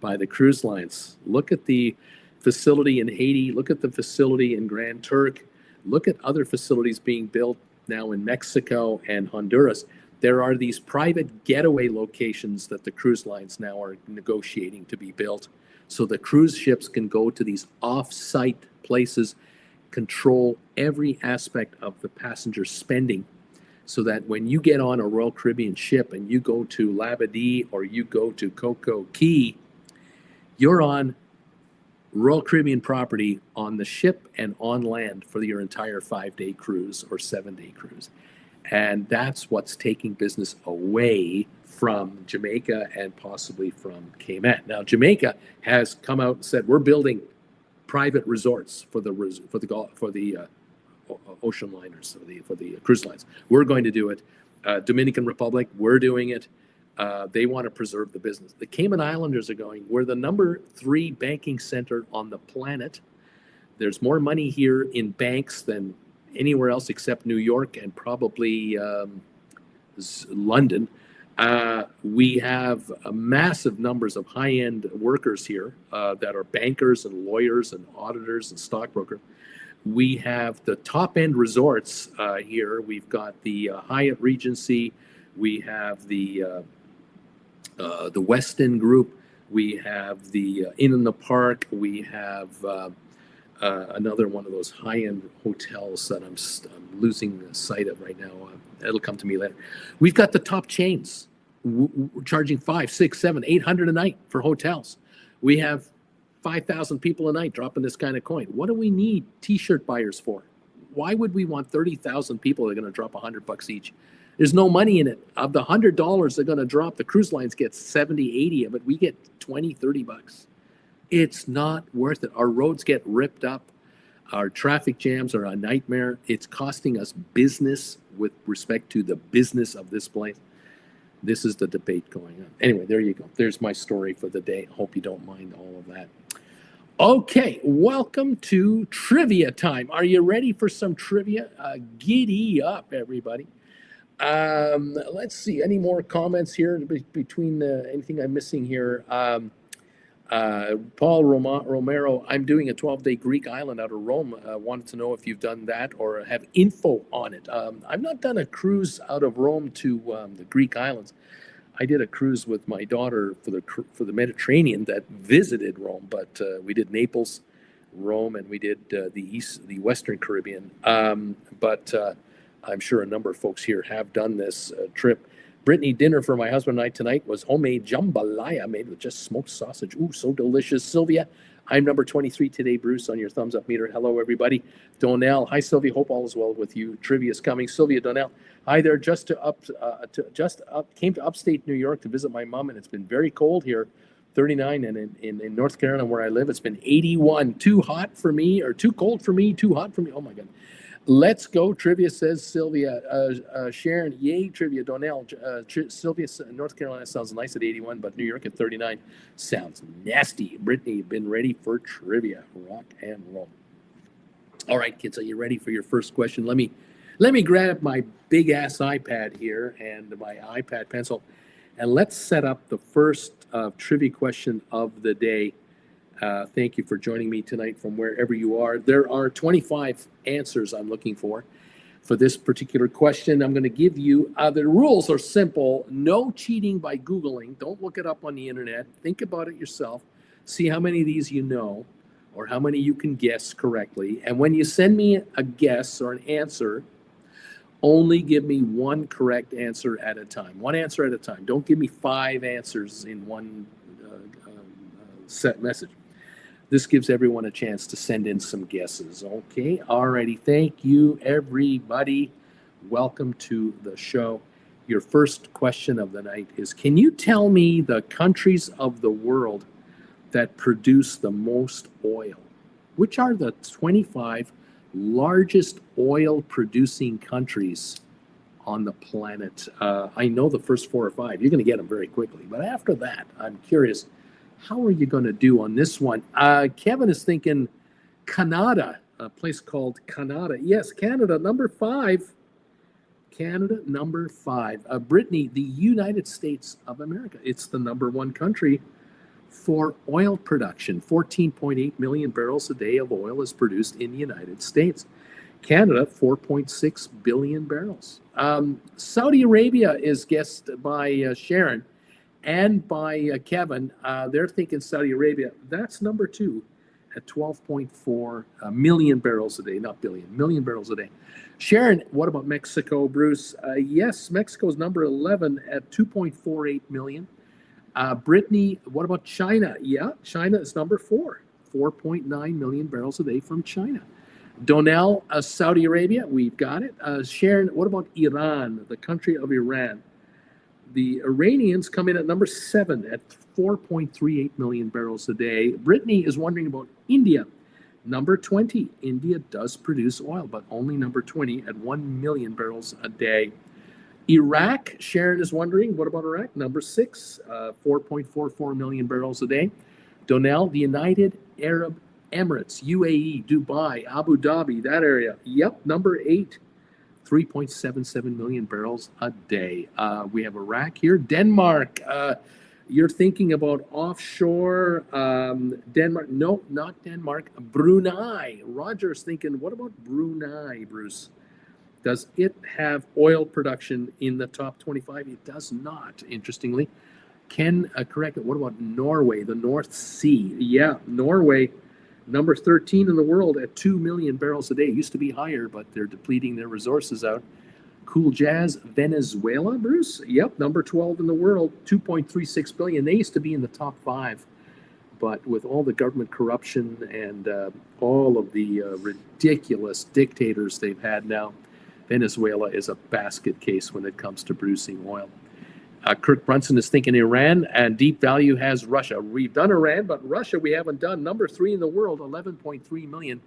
by the cruise lines. Look at the facility in Haiti. Look at the facility in Grand Turk. Look at other facilities being built now in Mexico and Honduras. There are these private getaway locations that the cruise lines now are negotiating to be built, so the cruise ships can go to these off-site places, control every aspect of the passenger spending, so that when you get on a Royal Caribbean ship and you go to Labadee or you go to Coco Cay, you're on Royal Caribbean property on the ship and on land for your entire 5-day cruise or 7-day cruise. And that's what's taking business away from Jamaica and possibly from Cayman. Now, Jamaica has come out and said, we're building private resorts for the ocean liners, for the cruise lines. We're going to do it. Dominican Republic, we're doing it. They want to preserve the business. The Cayman Islanders are going, we're the number 3 banking center on the planet. There's more money here in banks than anywhere else except New York and probably London. We have massive numbers of high-end workers here that are bankers and lawyers and auditors and stockbrokers. We have the top-end resorts here. We've got the Hyatt Regency. We have the Westin Group. We have the Inn in the Park. We have another one of those high-end hotels that I'm losing sight of right now. It'll come to me later. We've got the top chains charging $500, $600, $700, $800 a night for hotels. We have 5,000 people a night dropping this kind of coin. What do we need t-shirt buyers for? Why would we want 30,000 people that are going to drop $100 each? There's no money in it. Of the $100 they're going to drop, the cruise lines get 70, 80 of it. We get 20, 30 bucks. It's not worth it. Our roads get ripped up. Our traffic jams are a nightmare. It's costing us business with respect to the business of this place. This is the debate going on. Anyway, there you go. There's my story for the day. Hope you don't mind all of that. Okay, welcome to trivia time. Are you ready for some trivia? Giddy up, everybody. Let's see. Any more comments here between anything I'm missing here? Paul Romero, I'm doing a 12-day Greek island out of Rome. Wanted to know if you've done that or have info on it. I've not done a cruise out of Rome to the Greek islands. I did a cruise with my daughter for the Mediterranean that visited Rome, but we did Naples, Rome, and we did the Western Caribbean. But I'm sure a number of folks here have done this trip. Brittany, dinner for my husband and I tonight was homemade jambalaya made with just smoked sausage. Ooh, so delicious. Sylvia, I'm number 23 today, Bruce, on your thumbs up meter. Hello, everybody. Donnell, hi, Sylvia. Hope all is well with you. Trivia's coming. Sylvia Donnell, hi there. Came to upstate New York to visit my mom, and it's been very cold here. 39, and in North Carolina where I live, it's been 81. Too hot for me, or too cold for me, too hot for me. Oh my God. Let's go, Trivia, says Sylvia. Sharon, yay, Trivia. Donnell, Sylvia, North Carolina sounds nice at 81, but New York at 39 sounds nasty. Brittany, been ready for trivia. Rock and roll. All right, kids, are you ready for your first question? Let me grab my big-ass iPad here and my iPad pencil, and let's set up the first trivia question of the day. Thank you for joining me tonight from wherever you are. There are 25 answers I'm looking for this particular question. I'm going to give you, the rules are simple. No cheating by Googling. Don't look it up on the internet. Think about it yourself. See how many of these you know or how many you can guess correctly. And when you send me a guess or an answer, only give me one correct answer at a time. One answer at a time. Don't give me 5 answers in one set message. This gives everyone a chance to send in some guesses. Okay, alrighty. Thank you, everybody. Welcome to the show. Your first question of the night is, can you tell me the countries of the world that produce the most oil? Which are the 25 largest oil-producing countries on the planet? I know the first 4 or 5. You're going to get them very quickly. But after that, I'm curious, how are you going to do on this one? Kevin is thinking Canada, a place called Canada. Yes, Canada, number 5. Canada, number 5. Brittany, the United States of America. It's the number 1 country for oil production. 14.8 million barrels a day of oil is produced in the United States. Canada, 4.6 billion barrels. Saudi Arabia is guessed by Sharon and by Kevin. They're thinking Saudi Arabia. That's number 2 at 12.4 million barrels a day, not billion, million barrels a day. Sharon, what about Mexico, Bruce? Yes, Mexico's number 11 at 2.48 million. Brittany, what about China? Yeah, China is number 4, 4.9 million barrels a day from China. Donnell, Saudi Arabia, we've got it. Sharon, what about Iran, the country of Iran? The Iranians come in at number 7 at 4.38 million barrels a day. Brittany is wondering about India. Number 20, India does produce oil, but only number 20 at 1 million barrels a day. Iraq, Sharon is wondering, what about Iraq? Number 6, 4.44 million barrels a day. Donnell, the United Arab Emirates, UAE, Dubai, Abu Dhabi, that area. Yep, number 8, 3.77 million barrels a day. We have Iraq here. Denmark, you're thinking about offshore Denmark. No, not Denmark. Brunei. Roger's thinking, what about Brunei, Bruce? Does it have oil production in the top 25? It does not, interestingly. Ken, correct it. What about Norway, the North Sea? Yeah, Norway, number 13 in the world at 2 million barrels a day. It used to be higher, but they're depleting their resources out. Cool Jazz, Venezuela, Bruce? Yep, number 12 in the world, 2.36 billion. They used to be in the top 5. But with all the government corruption and all of the ridiculous dictators they've had now, Venezuela is a basket case when it comes to producing oil. Kirk Brunson is thinking Iran, and Deep Value has Russia. We've done Iran, but Russia we haven't done. Number 3 in the world, 11.3 million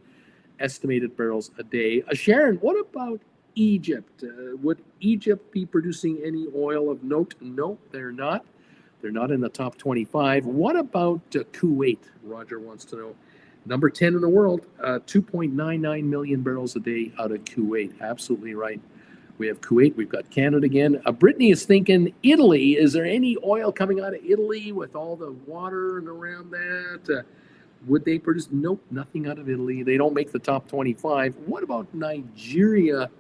estimated barrels a day. Sharon, what about Egypt? Would Egypt be producing any oil of note? No, they're not. They're not in the top 25. What about Kuwait? Roger wants to know. Number 10 in the world, 2.99 million barrels a day out of Kuwait. Absolutely right. We have Kuwait. We've got Canada again. Brittany is thinking Italy. Is there any oil coming out of Italy with all the water and around that? Would they produce? Nope, nothing out of Italy. They don't make the top 25. What about Nigeria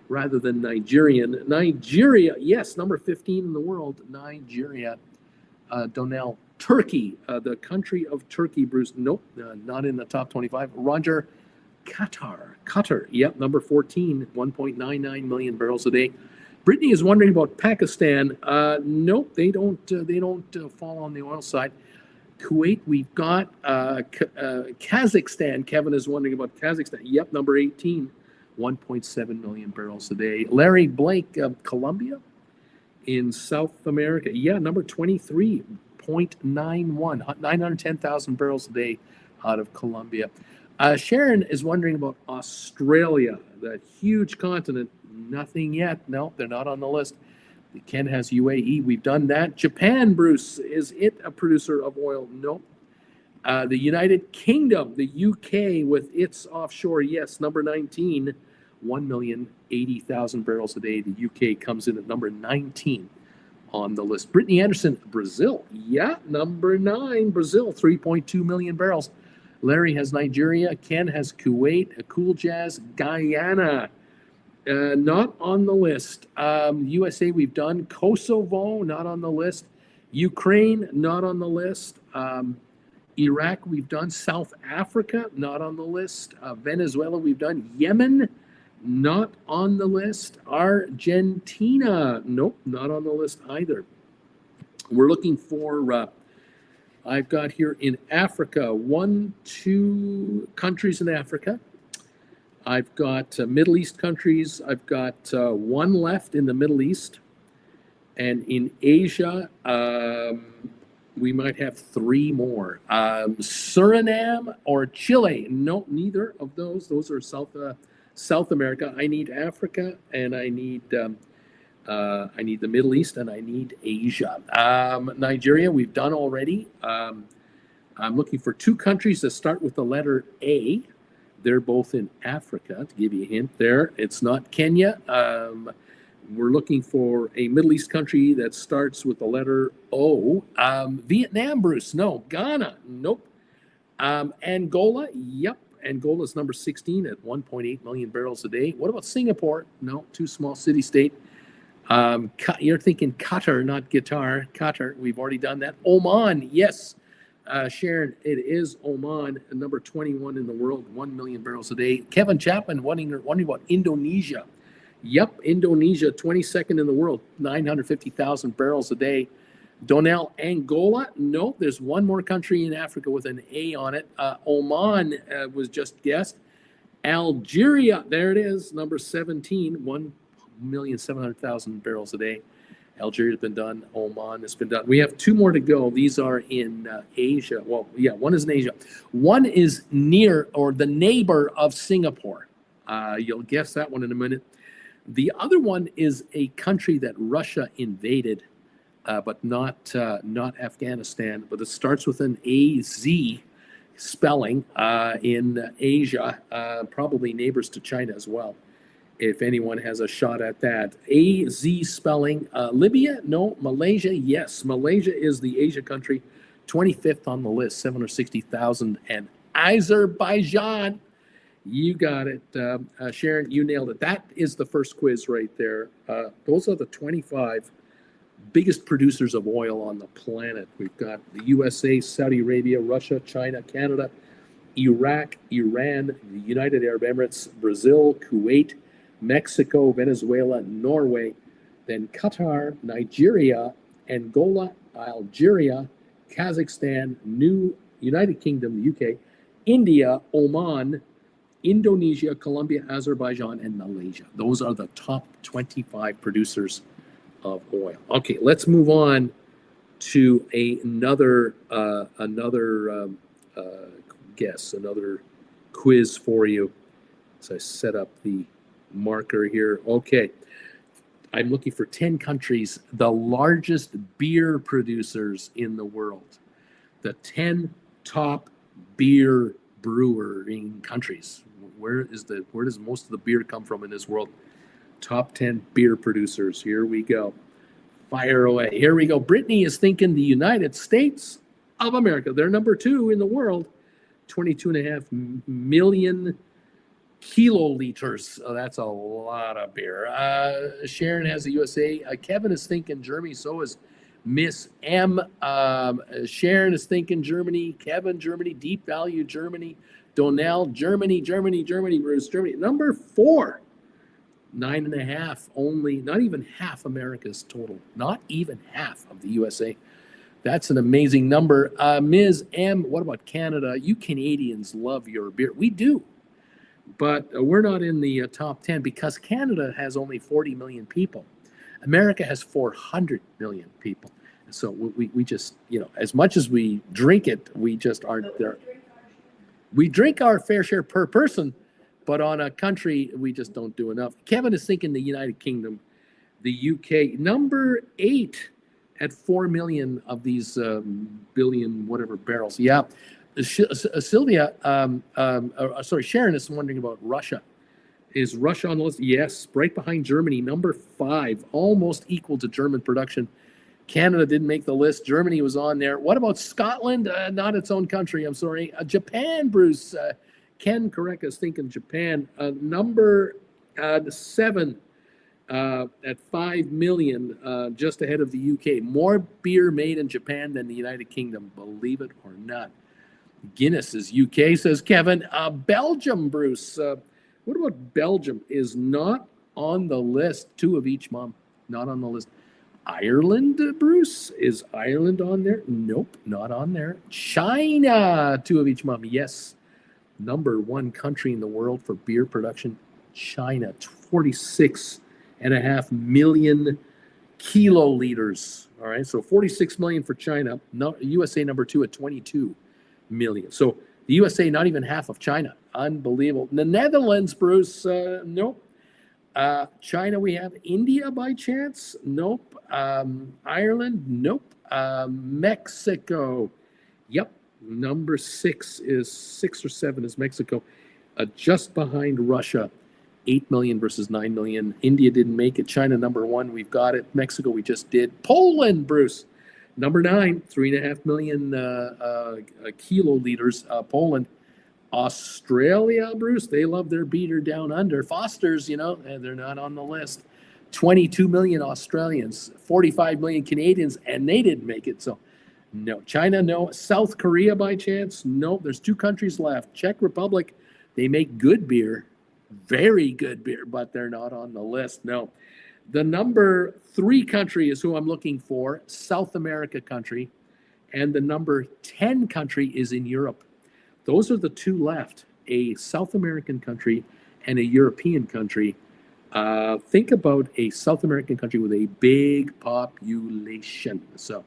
rather than Nigerian? Nigeria, yes, number 15 in the world. Nigeria. Donnell, Turkey, the country of Turkey, Bruce. Nope, not in the top 25. Roger, Qatar, yep, number 14, 1.99 million barrels a day. Brittany is wondering about Pakistan. Nope, they don't fall on the oil side. Kuwait, we've got Kazakhstan. Kevin is wondering about Kazakhstan. Yep, number 18, 1.7 million barrels a day. Larry Blake, Colombia in South America. Yeah, number 23.91, 910,000 barrels a day out of Colombia. Sharon is wondering about Australia, the huge continent. Nothing yet. No, they're not on the list. Ken has UAE. We've done that. Japan, Bruce, is it a producer of oil? No. The United Kingdom, the UK with its offshore, yes, number 19, 1,080,000 barrels a day. The UK comes in at number 19 on the list. Brittany Anderson, Brazil. Yeah, number 9, Brazil, 3.2 million barrels. Larry has Nigeria. Ken has Kuwait. Cool Jazz, Guyana. Not on the list. USA, we've done. Kosovo, not on the list. Ukraine, not on the list. Iraq, we've done. South Africa, not on the list. Venezuela, we've done. Yemen, not on the list. Argentina, nope, not on the list either. We're looking for, I've got here in Africa, 2 countries in Africa. I've got Middle East countries. I've got 1 left in the Middle East. And in Asia, we might have 3 more. Suriname or Chile? No, neither of those. Those are South America. I need Africa, and I need the Middle East, and I need Asia. Nigeria, we've done already. I'm looking for 2 countries that start with the letter A. They're both in Africa, to give you a hint there. It's not Kenya. We're looking for a Middle East country that starts with the letter O. Vietnam, Bruce? No. Ghana? Nope. Angola? Yep. Angola's number 16 at 1.8 million barrels a day. What about Singapore? No, too small city-state. You're thinking Qatar, not guitar. Qatar, we've already done that. Oman, yes. Sharon, it is Oman, number 21 in the world, 1 million barrels a day. Kevin Chapman wondering about Indonesia. Yep, Indonesia, 22nd in the world, 950,000 barrels a day. Donnell, Angola? No, there's 1 more country in Africa with an A on it. Oman was just guessed. Algeria, there it is, number 17, 1,700,000 barrels a day. Algeria's been done. Oman has been done. We have 2 more to go. These are in Asia. Well, yeah, 1 is in Asia. 1 is near or the neighbor of Singapore. You'll guess that one in a minute. The other one is a country that Russia invaded, but not Afghanistan. But it starts with an AZ spelling in Asia, probably neighbors to China as well, if anyone has a shot at that. AZ spelling. Libya? No. Malaysia? Yes. Malaysia is the Asia country, 25th on the list, 760,000. And Azerbaijan, you got it. Sharon, you nailed it. That is the first quiz right there. Those are the 25 biggest producers of oil on the planet. We've got the USA, Saudi Arabia, Russia, China, Canada, Iraq, Iran, the United Arab Emirates, Brazil, Kuwait, Mexico, Venezuela, Norway, then Qatar, Nigeria, Angola, Algeria, Kazakhstan, United Kingdom, UK, India, Oman, Indonesia, Colombia, Azerbaijan, and Malaysia. Those are the top 25 producers of oil. Okay, let's move on to another guess, another quiz for you. So I set up the marker here. Okay, I'm looking for 10 countries, the largest beer producers in the world. The 10 top beer brewing countries. Where does most of the beer come from in this world? Top 10 beer producers. Here we go. Fire away. Here we go. Brittany is thinking the United States of America. They're number 2 in the world. 22.5 million kiloliters. Oh, that's a lot of beer. Sharon has the USA. Kevin is thinking Germany. So is Miss M. Sharon is thinking Germany. Kevin, Germany. Deep Value, Germany. Donnell, Germany. Bruce, Germany. Number 4. 9.5 only, not even half America's total, not even half of the USA. That's an amazing number. Ms. M, what about Canada? You Canadians love your beer. We do, but we're not in the top 10 because Canada has only 40 million people. America has 400 million people. So we just, as much as we drink it, we just aren't there. We drink our fair share per person, but on a country, we just don't do enough. Kevin is thinking the United Kingdom, the UK, number 8 at 4 million of these billion whatever barrels. Yeah. Sylvia, Sharon is wondering about Russia. Is Russia on the list? Yes, right behind Germany, number 5, almost equal to German production. Canada didn't make the list. Germany was on there. What about Scotland? Not its own country, I'm sorry. Japan, Bruce. Ken Correct is thinking Japan. Number 7 at 5 million, just ahead of the UK. More beer made in Japan than the United Kingdom, believe it or not. Guinness is UK, says Kevin. Belgium, Bruce. What about Belgium? Is not on the list. 2 of each, Mom. Not on the list. Ireland, Bruce? Is Ireland on there? Nope, not on there. China, 2 of each, Mom. Yes. Number 1 country in the world for beer production, China, 46.5 million kiloliters. All right, so 46 million for China. No, USA number 2 at 22 million. So the USA not even half of China. Unbelievable. The Netherlands, Bruce, nope. China, we have India by chance? Nope. Ireland, nope. Mexico, yep. Number 6 or 7 is Mexico, just behind Russia, 8 million versus 9 million. India didn't make it. China, number 1, we've got it. Mexico, we just did. Poland, Bruce, number 9, 3.5 million kiloliters. Poland. Australia, Bruce, they love their beer down under. Foster's, they're not on the list. 22 million Australians, 45 million Canadians, and they didn't make it. So no. China, no. South Korea by chance? No. There's 2 countries left. Czech Republic, they make good beer, very good beer, but they're not on the list. No. The number 3 country is who I'm looking for, South America country, and the number 10 country is in Europe. Those are the 2 left, a South American country and a European country. Think about a South American country with a big population. So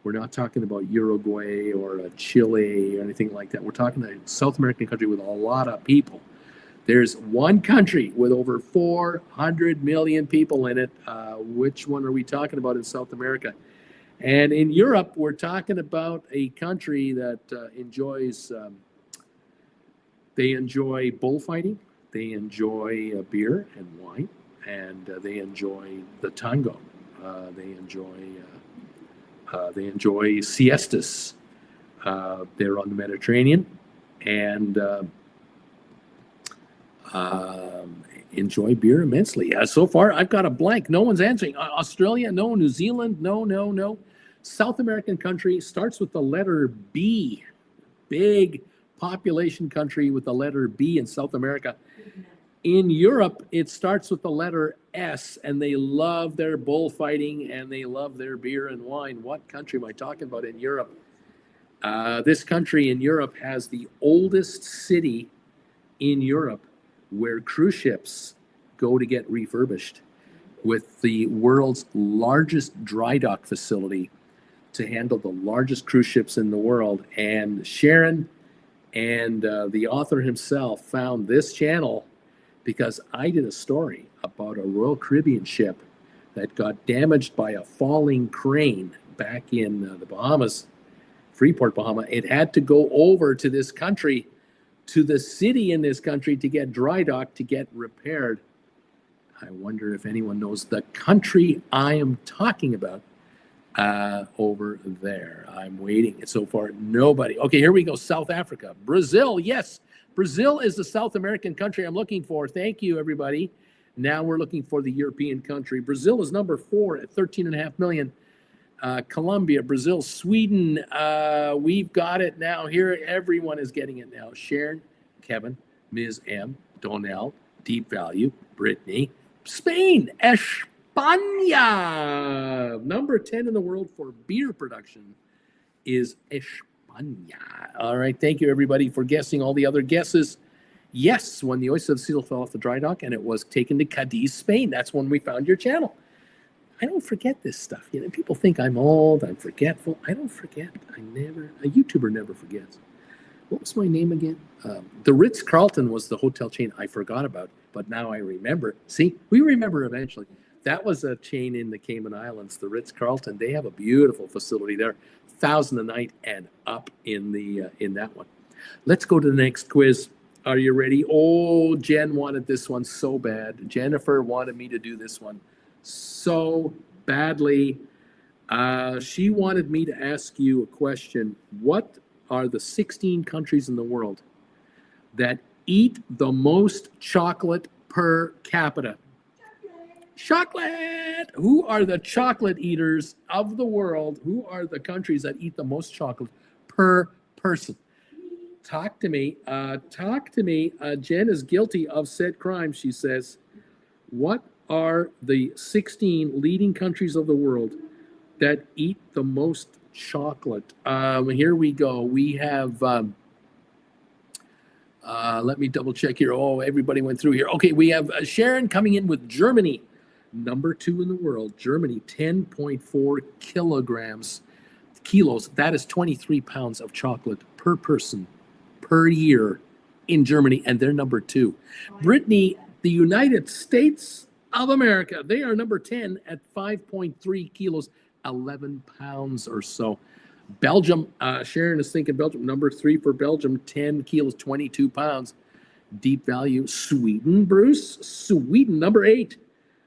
we're not talking about Uruguay or Chile or anything like that. We're talking a South American country with a lot of people. There's 1 country with over 400 million people in it. Which one are we talking about in South America? And in Europe, we're talking about a country that enjoys, they enjoy bullfighting, they enjoy beer and wine, and they enjoy the tango. They enjoy siestas. They're on the Mediterranean and enjoy beer immensely. So far, I've got a blank. No one's answering. Australia, no. New Zealand, no. South American country starts with the letter B. Big population country with the letter B in South America. In Europe, it starts with the letter S, and they love their bullfighting and they love their beer and wine. What country am I talking about in Europe? This country in Europe has the oldest city in Europe where cruise ships go to get refurbished, with the world's largest dry dock facility to handle the largest cruise ships in the world. And Sharon and the author himself found this channel because I did a story about a Royal Caribbean ship that got damaged by a falling crane back in the Bahamas, Freeport, Bahama. It had to go over to this country, to the city in this country, to get dry docked, to get repaired. I wonder if anyone knows the country I am talking about over there. I'm waiting. So far, nobody. Okay, here we go. South Africa. Brazil, yes. Brazil is the South American country I'm looking for. Thank you, everybody. Now we're looking for the European country. Brazil is number 4 at 13.5 million. Colombia, Brazil, Sweden. We've got it now. Here, everyone is getting it now. Sharon, Kevin, Ms. M, Donnell, Deep Value, Brittany, Spain, España. Number 10 in the world for beer production is España. All right. Thank you, everybody, for guessing all the other guesses. Yes, when the oyster seal fell off the dry dock and it was taken to Cadiz, Spain. That's when we found your channel. I don't forget this stuff. You know, people think I'm old, I'm forgetful. I don't forget. A YouTuber never forgets. What was my name again? The Ritz-Carlton was the hotel chain I forgot about, but now I remember. See, we remember eventually. That was a chain in the Cayman Islands, the Ritz-Carlton. They have a beautiful facility there, 1,000 a night and up in that one. Let's go to the next quiz. Are you ready? Oh, Jen wanted this one so bad. Jennifer wanted me to do this one so badly. She wanted me to ask you a question. What are the 16 countries in the world that eat the most chocolate per capita? Chocolate! Who are the chocolate eaters of the world? Who are the countries that eat the most chocolate per person? Talk to me. Jen is guilty of said crime, she says. What are the 16 leading countries of the world that eat the most chocolate? Here we go. We have, let me double check here. Oh, everybody went through here. Okay, we have Sharon coming in with Germany. Number 2 in the world. Germany, 10.4 kilos. That is 23 pounds of chocolate per person per year in Germany, and they're number 2. Brittany, the United States of America, they are number 10 at 5.3 kilos, 11 pounds or so. Belgium, Sharon is thinking Belgium, number 3 for Belgium, 10 kilos, 22 pounds. Deep Value. Sweden, Bruce, Sweden, number 8,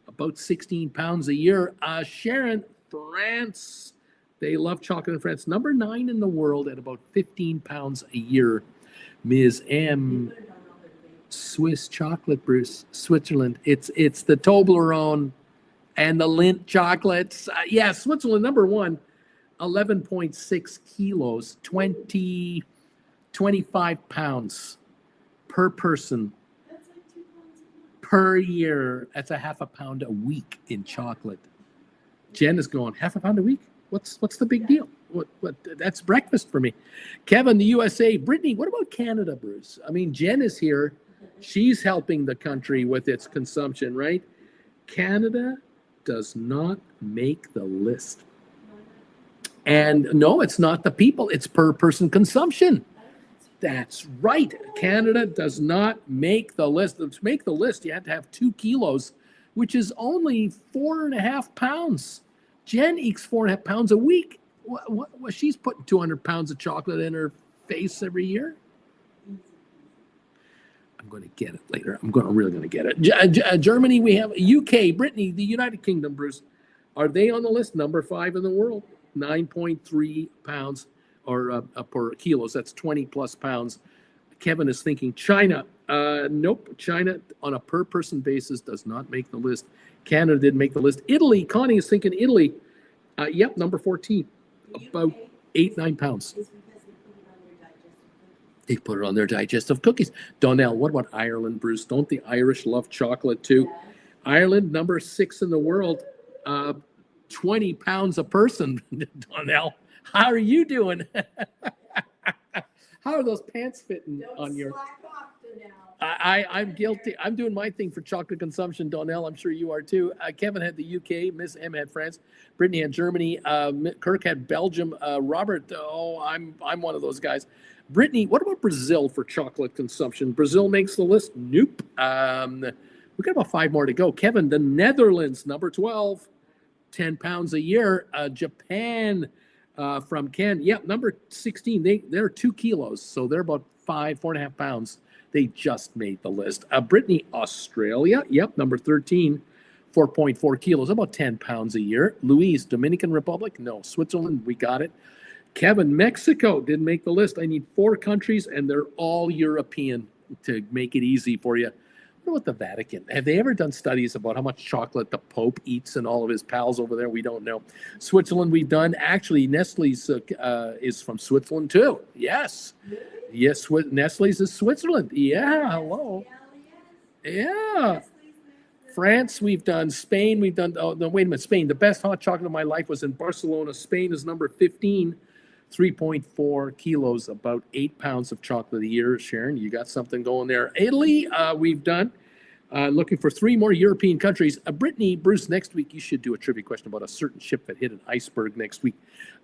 about 16 pounds a year. Sharon, France, they love chocolate in France, number 9 in the world at about 15 pounds a year. Ms. M, Swiss chocolate, Bruce, Switzerland. It's the Toblerone and the Lindt chocolates. Yeah, Switzerland, number 1, 11.6 kilos, 25 pounds per person per year. That's a half a pound a week in chocolate. Jen is going, half a pound a week? What's the big deal? What that's breakfast for me. Kevin, the USA. Brittany, what about Canada, Bruce? I mean, Jen is here. She's helping the country with its consumption, right? Canada does not make the list. And no, it's not the people, it's per person consumption. That's right. Canada does not make the list. To make the list, you have to have 2 kilos, which is only 4.5 pounds. Jen eats 4.5 pounds a week. What she's putting 200 pounds of chocolate in her face every year. I'm going to get it later. I'm really going to get it. Germany, we have UK, Brittany, the United Kingdom, Bruce. Are they on the list? Number 5 in the world, 9.3 pounds or per kilos. That's 20 plus pounds. Kevin is thinking China. Nope. China on a per person basis does not make the list. Canada didn't make the list. Italy, Connie is thinking Italy. Yep, number 14. About 8-9 pounds. They put it on their digestive cookies. Donnell, what about Ireland, Bruce? Don't the Irish love chocolate too? Yeah. Ireland, number 6 in the world, 20 pounds a person. Donnell, how are you doing? How are those pants fitting on your? I'm guilty. I'm doing my thing for chocolate consumption, Donnell. I'm sure you are too. Kevin had the UK. Miss M had France. Brittany had Germany. Kirk had Belgium. Robert, I'm one of those guys. Brittany, what about Brazil for chocolate consumption? Brazil makes the list? Nope. We've got about 5 more to go. Kevin, the Netherlands, number 12, 10 pounds a year. Japan from Ken, number 16. They're 2 kilos, so they're about 4.5 pounds. They just made the list. Brittany, Australia. Yep, number 13, 4.4 kilos, about 10 pounds a year. Louise, Dominican Republic. No. Switzerland, we got it. Kevin, Mexico didn't make the list. I need 4 countries, and they're all European to make it easy for you. What about the Vatican? Have they ever done studies about how much chocolate the Pope eats and all of his pals over there? We don't know. Switzerland, we've done. Actually, Nestle's is from Switzerland too. Yes. Yes, Nestle's is Switzerland. Yeah, hello. Yeah. France, we've done. Spain, we've done. Oh, no, wait a minute. Spain, the best hot chocolate of my life was in Barcelona. Spain is number 15, 3.4 kilos, about 8 pounds of chocolate a year. Sharon, you got something going there. Italy, we've done. Looking for 3 more European countries. Brittany, Bruce, next week you should do a trivia question about a certain ship that hit an iceberg next week.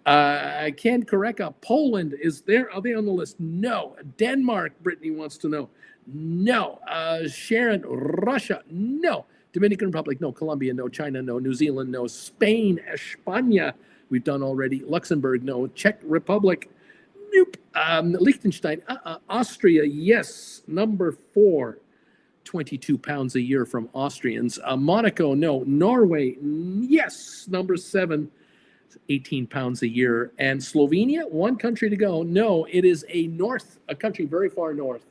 Ken Koreka, Poland is there. Are they on the list? No. Denmark, Brittany wants to know. No. Sharon, Russia, no. Dominican Republic, no. Colombia, no. China, no. New Zealand, no. Spain, España, we've done already. Luxembourg, no. Czech Republic, nope. Liechtenstein, Austria, yes. Number 4, 22 pounds a year from Austrians. Monaco, no. Norway, yes. Number 7, 18 pounds a year. And Slovenia, 1 country to go. No, it is a country very far north.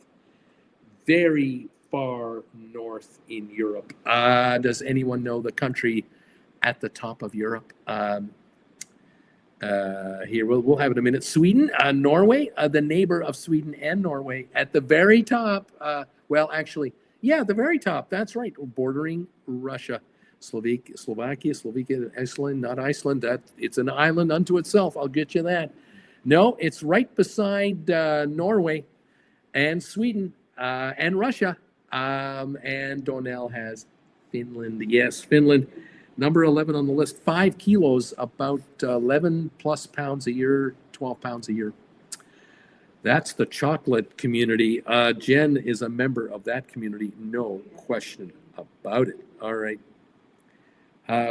Very far north in Europe. Does anyone know the country at the top of Europe? Here, we'll have it in a minute. Sweden, Norway, the neighbor of Sweden and Norway at the very top. Actually, yeah, the very top. That's right, bordering Russia. Slovakia, Iceland, not Iceland. It's an island unto itself. I'll get you that. No, it's right beside Norway and Sweden and Russia. And Donnell has Finland. Yes, Finland. Number 11 on the list, 5 kilos, about 11 plus pounds a year, 12 pounds a year. That's the chocolate community. Jen is a member of that community, no question about it. All right.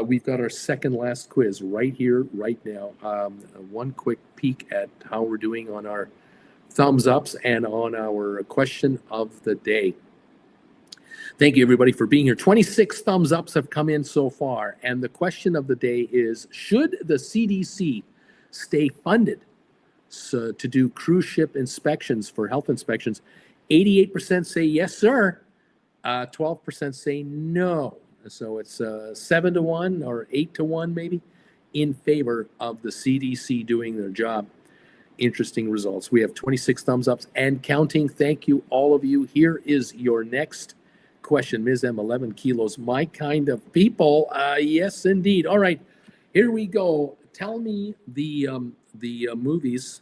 We've got our second last quiz right here, right now. One quick peek at how we're doing on our thumbs ups and on our question of the day. Thank you, everybody, for being here. 26 thumbs ups have come in so far. And the question of the day is, should the CDC stay funded to do cruise ship inspections for health inspections? 88% say yes, sir. 12% say no. So it's 7-1 or 8-1 maybe in favor of the CDC doing their job. Interesting results. We have 26 thumbs ups and counting. Thank you, all of you. Here is your next question. Ms. M, 11 kilos, my kind of people. Yes, indeed. All right, here we go. Tell me the movies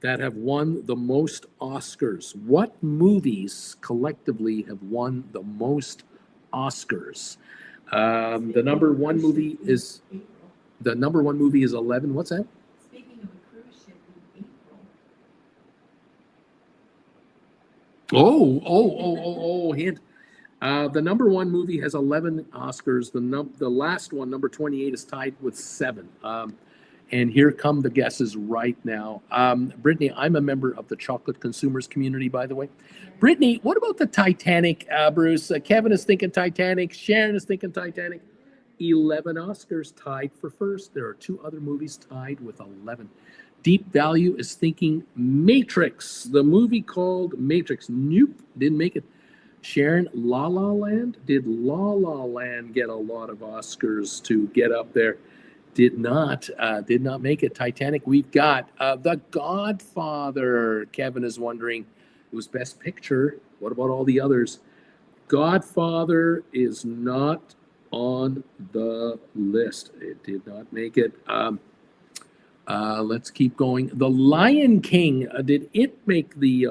that have won the most Oscars. What movies collectively have won the most Oscars? The number one movie is 11. What's that? Speaking of a cruise ship in April. Hint. The number 1 movie has 11 Oscars. The last one, number 28, is tied with 7. And here come the guesses right now. Brittany, I'm a member of the chocolate consumers community, by the way. Brittany, what about the Titanic, Bruce? Kevin is thinking Titanic. Sharon is thinking Titanic. 11 Oscars tied for first. There are 2 other movies tied with 11. Deep Value is thinking Matrix, the movie called Matrix. Nope, didn't make it. Sharon, La La Land. Did La La Land get a lot of Oscars to get up there? Did not make it. Titanic, we've got The Godfather. Kevin is wondering, it was Best Picture. What about all the others? Godfather is not on the list. It did not make it. Let's keep going. The Lion King, did it make the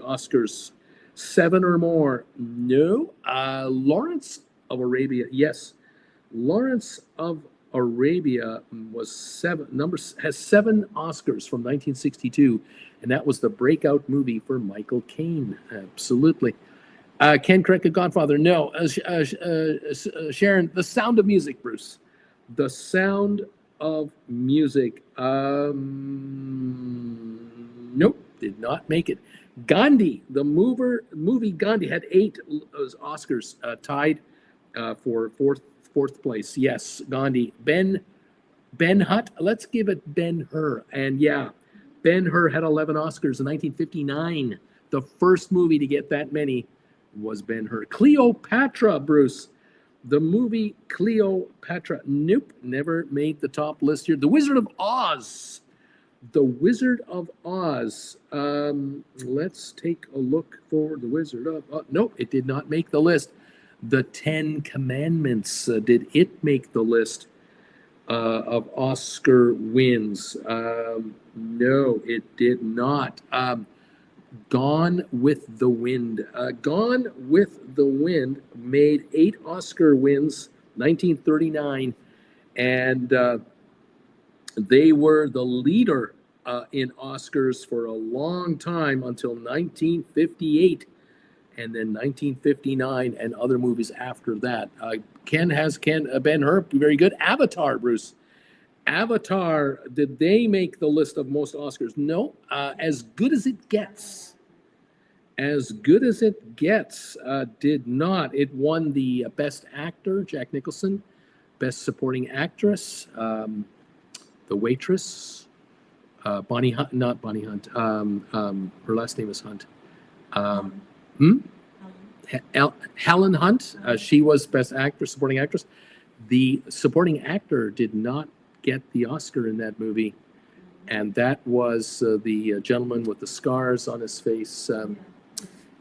Oscars? 7 or more? No. Lawrence of Arabia, yes. Lawrence of Arabia has 7 Oscars from 1962, and that was the breakout movie for Michael Caine. Absolutely. Ken Kreka, Godfather, no. Sharon, The Sound of Music, Bruce. The Sound of Music. Nope, did not make it. Gandhi, the movie Gandhi had 8 Oscars, tied for fourth place. Yes, Gandhi. Ben Hur. Let's give it Ben Hur. And yeah, Ben Hur had 11 Oscars in 1959. The first movie to get that many was Ben Hur. Cleopatra, Bruce. The movie Cleopatra. Nope, never made the top list here. The Wizard of Oz. The Wizard of Oz. Let's take a look for The Wizard of Oz. Nope, it did not make the list. The Ten Commandments. Did it make the list of Oscar wins? No, it did not. Gone with the Wind. Gone with the Wind made 8 Oscar wins, 1939, and they were the leader in Oscars for a long time until 1958, and then 1959 and other movies after that. Ben Hur, very good. Avatar, Bruce. Avatar, did they make the list of most Oscars? No. As Good as It Gets. As Good as It Gets did not. It won the Best Actor, Jack Nicholson. Best Supporting Actress, The Waitress. Bonnie Hunt, not Bonnie Hunt. Her last name is Hunt. Helen Hunt. She was Best Actress, Supporting Actress. The supporting actor did not get the Oscar in that movie, and that was the gentleman with the scars on his face.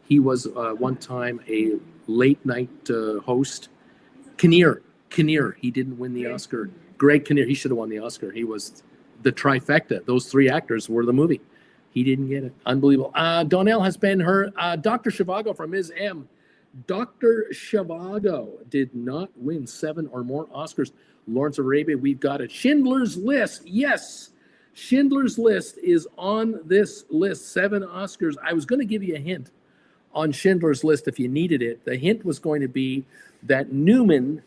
He was one time a late night host. Kinnear. He didn't win the Oscar. Greg Kinnear. He should have won the Oscar. He was the trifecta. Those 3 actors were the movie. He didn't get it. Unbelievable. Donnell has been her. Dr. Zhivago from Ms. M. Dr. Zhivago did not win 7 or more Oscars. Lawrence of Arabia, we've got it. Schindler's List. Yes. Schindler's List is on this list. 7 Oscars. I was going to give you a hint on Schindler's List if you needed it. The hint was going to be that Newman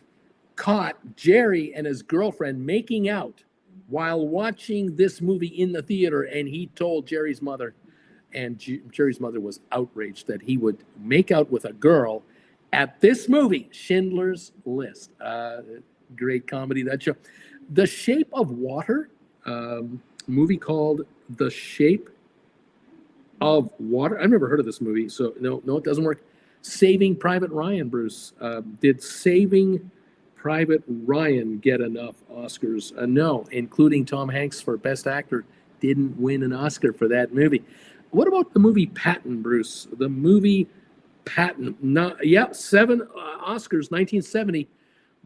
caught Jerry and his girlfriend making out while watching this movie in the theater, and he told Jerry's mother, and Jerry's mother was outraged that he would make out with a girl at this movie, Schindler's List. Great comedy, that show. The Shape of Water, movie called The Shape of Water. I've never heard of this movie, so no, it doesn't work. Saving Private Ryan, Bruce. Did Saving Private Ryan get enough Oscars? No, including Tom Hanks for Best Actor. Didn't win an Oscar for that movie. What about the movie Patton, Bruce? The movie Patton. 7 Oscars, 1970.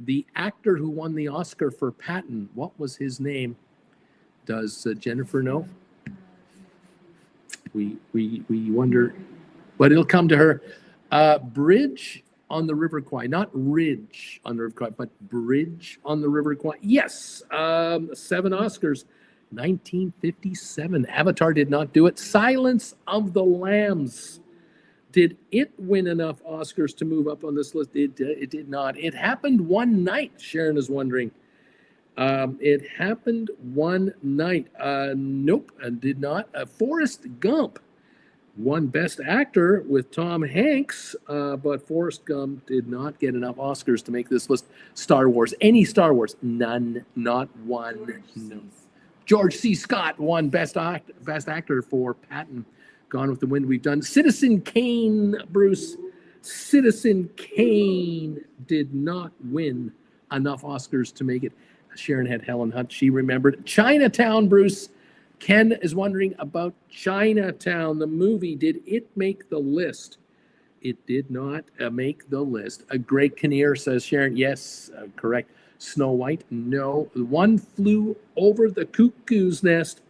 The actor who won the Oscar for Patton, what was his name? Does Jennifer know? We wonder, but it'll come to her. Bridge on the River Kwai, not Ridge on the River Kwai, but Bridge on the River Kwai. Yes, 7 Oscars, 1957. Avatar did not do it. Silence of the Lambs. Did it win enough Oscars to move up on this list? It did not. It happened one night, Sharon is wondering. It happened one night. Nope, did not. Forrest Gump won Best Actor with Tom Hanks, but Forrest Gump did not get enough Oscars to make this list. Star Wars, any Star Wars, none, not one. No. George C. Scott won Best Actor for Patton. Gone with the Wind. We've done Citizen Kane, Bruce. Citizen Kane did not win enough Oscars to make it. Sharon had Helen Hunt. She remembered. Chinatown, Bruce. Ken is wondering about Chinatown, the movie. Did it make the list? It did not make the list. Greg Kinnear says, Sharon, yes, correct. Snow White, no. One Flew Over the Cuckoo's Nest.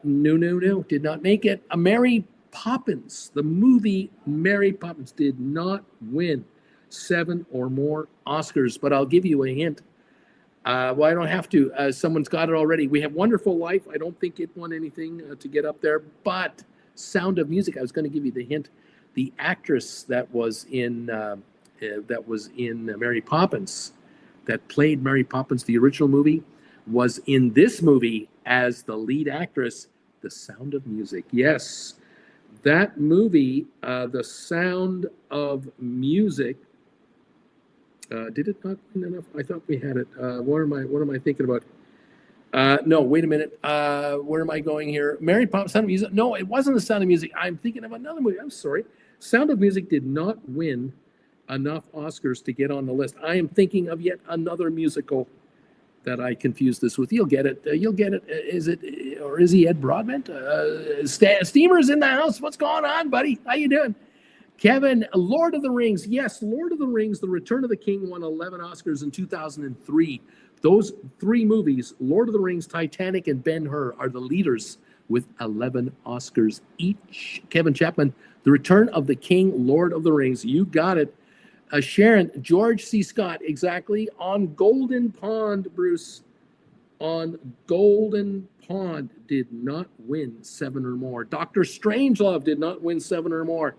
No, did not make it. Mary Poppins, the movie Mary Poppins did not win 7 or more Oscars, but I'll give you a hint. Well, I don't have to. Someone's got it already. We have Wonderful Life. I don't think it won anything to get up there, but Sound of Music. I was going to give you the hint. The actress that was in Mary Poppins, that played Mary Poppins, the original movie, was in this movie as the lead actress. The Sound of Music. Yes, That movie, The Sound of Music, did it not win enough? I thought we had it. What am I thinking about? No, wait a minute. Where am I going here? Mary Poppins, Sound of Music. No, it wasn't The Sound of Music. I'm thinking of another movie. I'm sorry. Sound of Music did not win enough Oscars to get on the list. I am thinking of yet another musical that I confused this with. You'll get it. You'll get it. Is it, or is he Ed Broadbent? Steamer's in the house. What's going on, buddy? How you doing? Kevin, Lord of the Rings. Yes, Lord of the Rings, The Return of the King won 11 Oscars in 2003. Those three movies, Lord of the Rings, Titanic, and Ben-Hur, are the leaders with 11 Oscars each. Kevin Chapman, The Return of the King, Lord of the Rings. You got it. Sharon, George C. Scott, exactly. On Golden Pond, Bruce. On Golden Pond did not win 7 or more. Dr. Strangelove did not win 7 or more.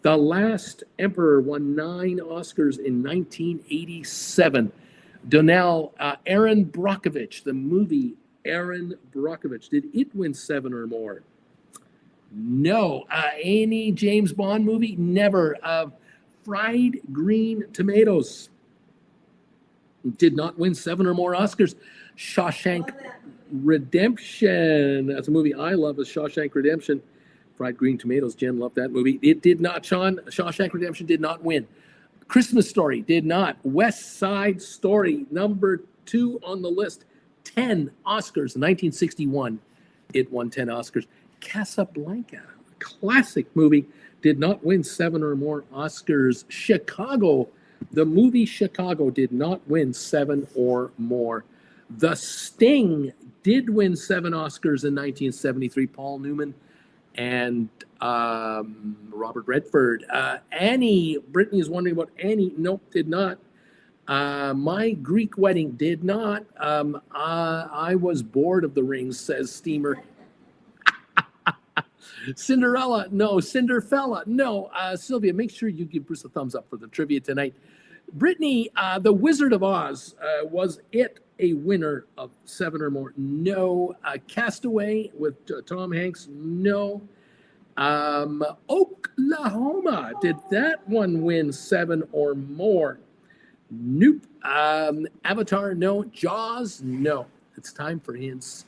The Last Emperor won 9 Oscars in 1987. Donnell, Aaron Brockovich, the movie Aaron Brockovich, did it win 7 or more? No. Any James Bond movie? Never. Fried Green Tomatoes did not win 7 or more Oscars. Shawshank Redemption. That's a movie I love, is Shawshank Redemption. Fried Green Tomatoes. Jen loved that movie. It did not, Sean. Shawshank Redemption did not win. Christmas Story did not. West Side Story, number 2 on the list. 10 Oscars in 1961. It won 10 Oscars. Casablanca, a classic movie, did not win 7 or more Oscars. Chicago, the movie Chicago, did not win 7 or more. The Sting did win 7 Oscars in 1973. Paul Newman and Robert Redford. Annie, Brittany is wondering about Annie. Nope, did not. My Greek Wedding did not. I was bored of the rings, says Steamer. Cinderella, no. Cinderfella, no. Sylvia, make sure you give Bruce a thumbs up for the trivia tonight. Brittany, The Wizard of Oz, was it a winner of 7 or more? No. Castaway with Tom Hanks? No. Oklahoma, did that one win 7 or more? Nope. Avatar? No. Jaws? No. It's time for hints.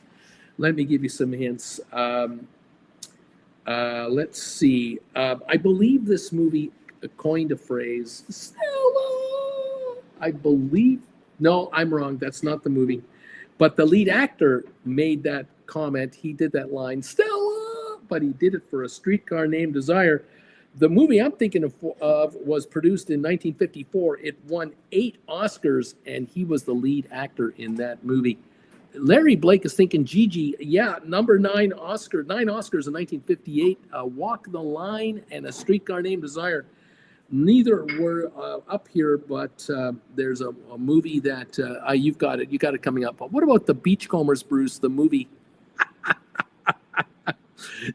Let me give you some hints. Let's see. I believe this movie coined a phrase. Stella! I believe. No, I'm wrong. That's not the movie. But the lead actor made that comment. He did that line, Stella! But he did it for A Streetcar Named Desire. The movie I'm thinking of was produced in 1954. It won 8 Oscars, and he was the lead actor in that movie. Larry Blake is thinking Gigi. Yeah, number 9 Oscar, 9 Oscars in 1958. Walk the Line and A Streetcar Named Desire. Neither were up here, but there's a movie that you've got it. You got it coming up. But what about The Beachcombers, Bruce? The movie.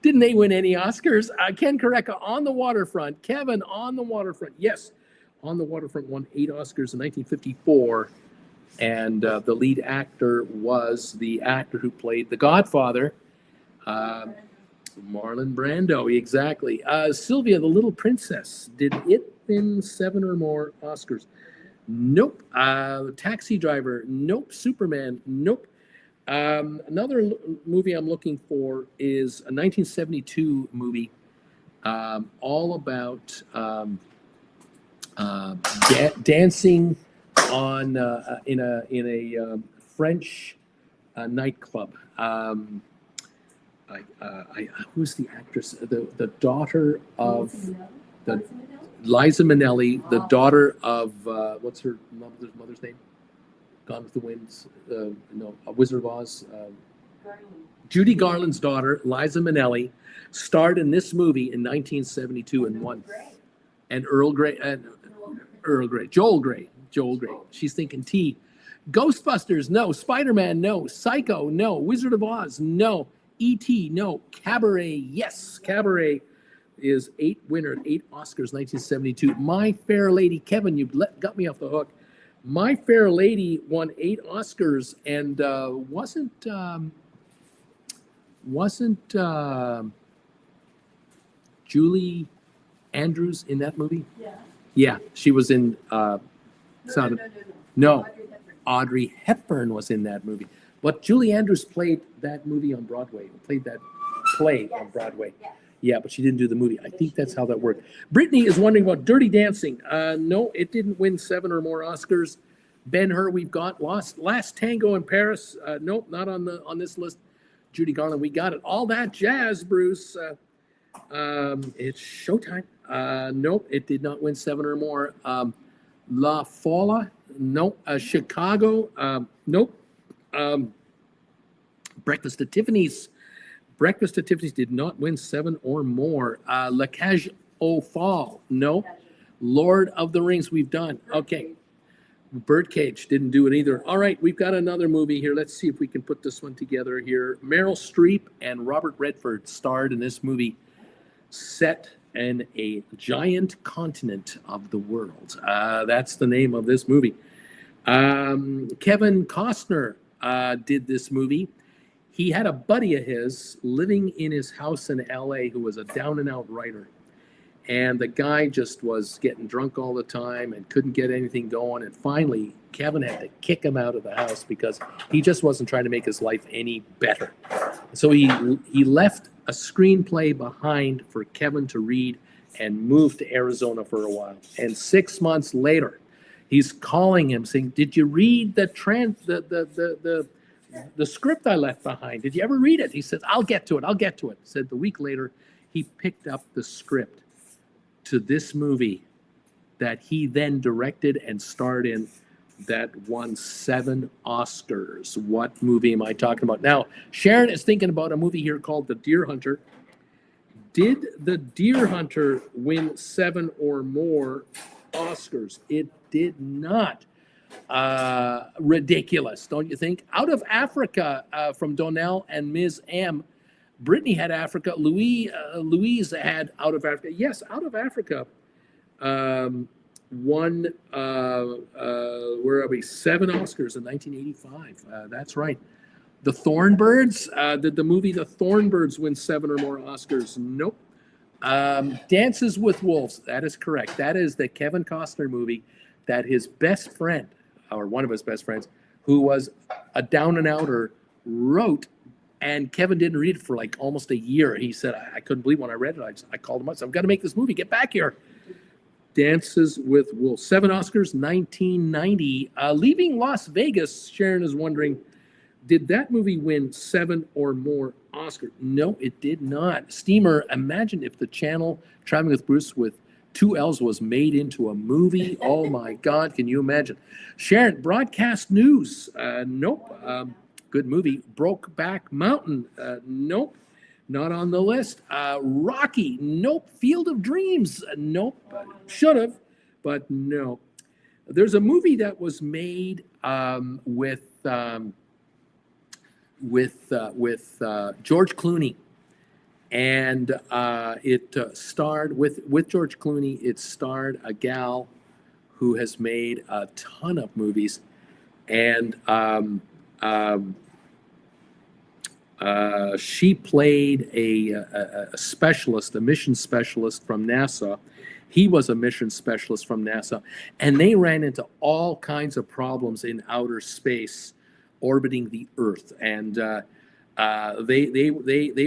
Didn't they win any Oscars? Ken Correca, On the Waterfront. Kevin, On the Waterfront. Yes, On the Waterfront won 8 Oscars in 1954. And the lead actor was the actor who played The Godfather, Marlon Brando. Exactly. Sylvia, The Little Princess. Did it win 7 or more Oscars? Nope. Taxi Driver. Nope. Superman. Nope. Another movie I'm looking for is a 1972 movie all about dancing on in a French nightclub. Who's the actress? The daughter of Liza Minnelli, the daughter of what's her mother's name? Gone with the Winds. A Wizard of Oz. Judy Garland's daughter, Liza Minnelli, starred in this movie in 1972 and won. And Joel Grey. She's thinking T. Ghostbusters, no. Spider-Man, no. Psycho, no. Wizard of Oz, no. E.T., no. Cabaret, yes. Cabaret is 8 winner, 8 Oscars, 1972. My Fair Lady, Kevin, you got me off the hook. My Fair Lady won 8 Oscars and wasn't Julie Andrews in that movie? Yeah. Yeah, she was in Sound of- No. Audrey Hepburn. Audrey Hepburn was in that movie. But Julie Andrews played that movie on Broadway, played that play on Yes, Broadway. yes. Yeah, but she didn't do the movie. I think that's how that worked. Brittany is wondering about Dirty Dancing. No, it didn't win 7 or more Oscars. Ben-Hur, we've got Last Tango in Paris. Nope, not on this list. Judy Garland, we got it. All That Jazz, Bruce. It's Showtime. Nope, it did not win 7 or more. La Folla, nope. Chicago, nope. Breakfast at Tiffany's. Breakfast at Tiffany's did not win 7 or more. La Cage aux Folles, no. Lord of the Rings, we've done. Okay. Birdcage didn't do it either. All right, we've got another movie here. Let's see if we can put this one together here. Meryl Streep and Robert Redford starred in this movie set in a giant continent of the world. That's the name of this movie. Kevin Costner did this movie. He had a buddy of his living in his house in LA who was a down and out writer. And the guy just was getting drunk all the time and couldn't get anything going. And finally, Kevin had to kick him out of the house because he just wasn't trying to make his life any better. So he left a screenplay behind for Kevin to read and moved to Arizona for a while. And 6 months later, he's calling him saying, "Did you read the script I left behind? Did you ever read it?" He says, I'll get to it. Said the week later, he picked up the script to this movie that he then directed and starred in that won 7 Oscars. What movie am I talking about? Now, Sharon is thinking about a movie here called The Deer Hunter. Did The Deer Hunter win 7 or more Oscars? It did not. Ridiculous, don't you think? Out of Africa from Donnell and Ms. M. Brittany had Africa. Louise had Out of Africa. Yes, Out of Africa won, where are we? 7 Oscars in 1985. That's right. The Thornbirds, did the movie The Thornbirds win 7 or more Oscars? Nope. Dances with Wolves, that is correct. That is the Kevin Costner movie that his best friend, or one of his best friends, who was a down and outer, wrote, and Kevin didn't read it for like almost a year. He said, I couldn't believe when I read it. I called him up. I said, I've got to make this movie. Get back here. Dances with Wolves. 7 Oscars, 1990. Leaving Las Vegas, Sharon is wondering, did that movie win 7 or more Oscars? No, it did not. Steamer, imagine if the channel Traveling with Bruce with 2 L's was made into a movie. Oh my God, can you imagine? Sharon, Broadcast News. Nope. Good movie. Brokeback Mountain. Nope. Not on the list. Rocky. Nope. Field of Dreams. Nope. Should have, but no. There's a movie that was made with George Clooney, and it starred with George Clooney. It starred a gal who has made a ton of movies, and she played a specialist, a mission specialist from NASA. He was a mission specialist from NASA, and they ran into all kinds of problems in outer space, orbiting the Earth, and they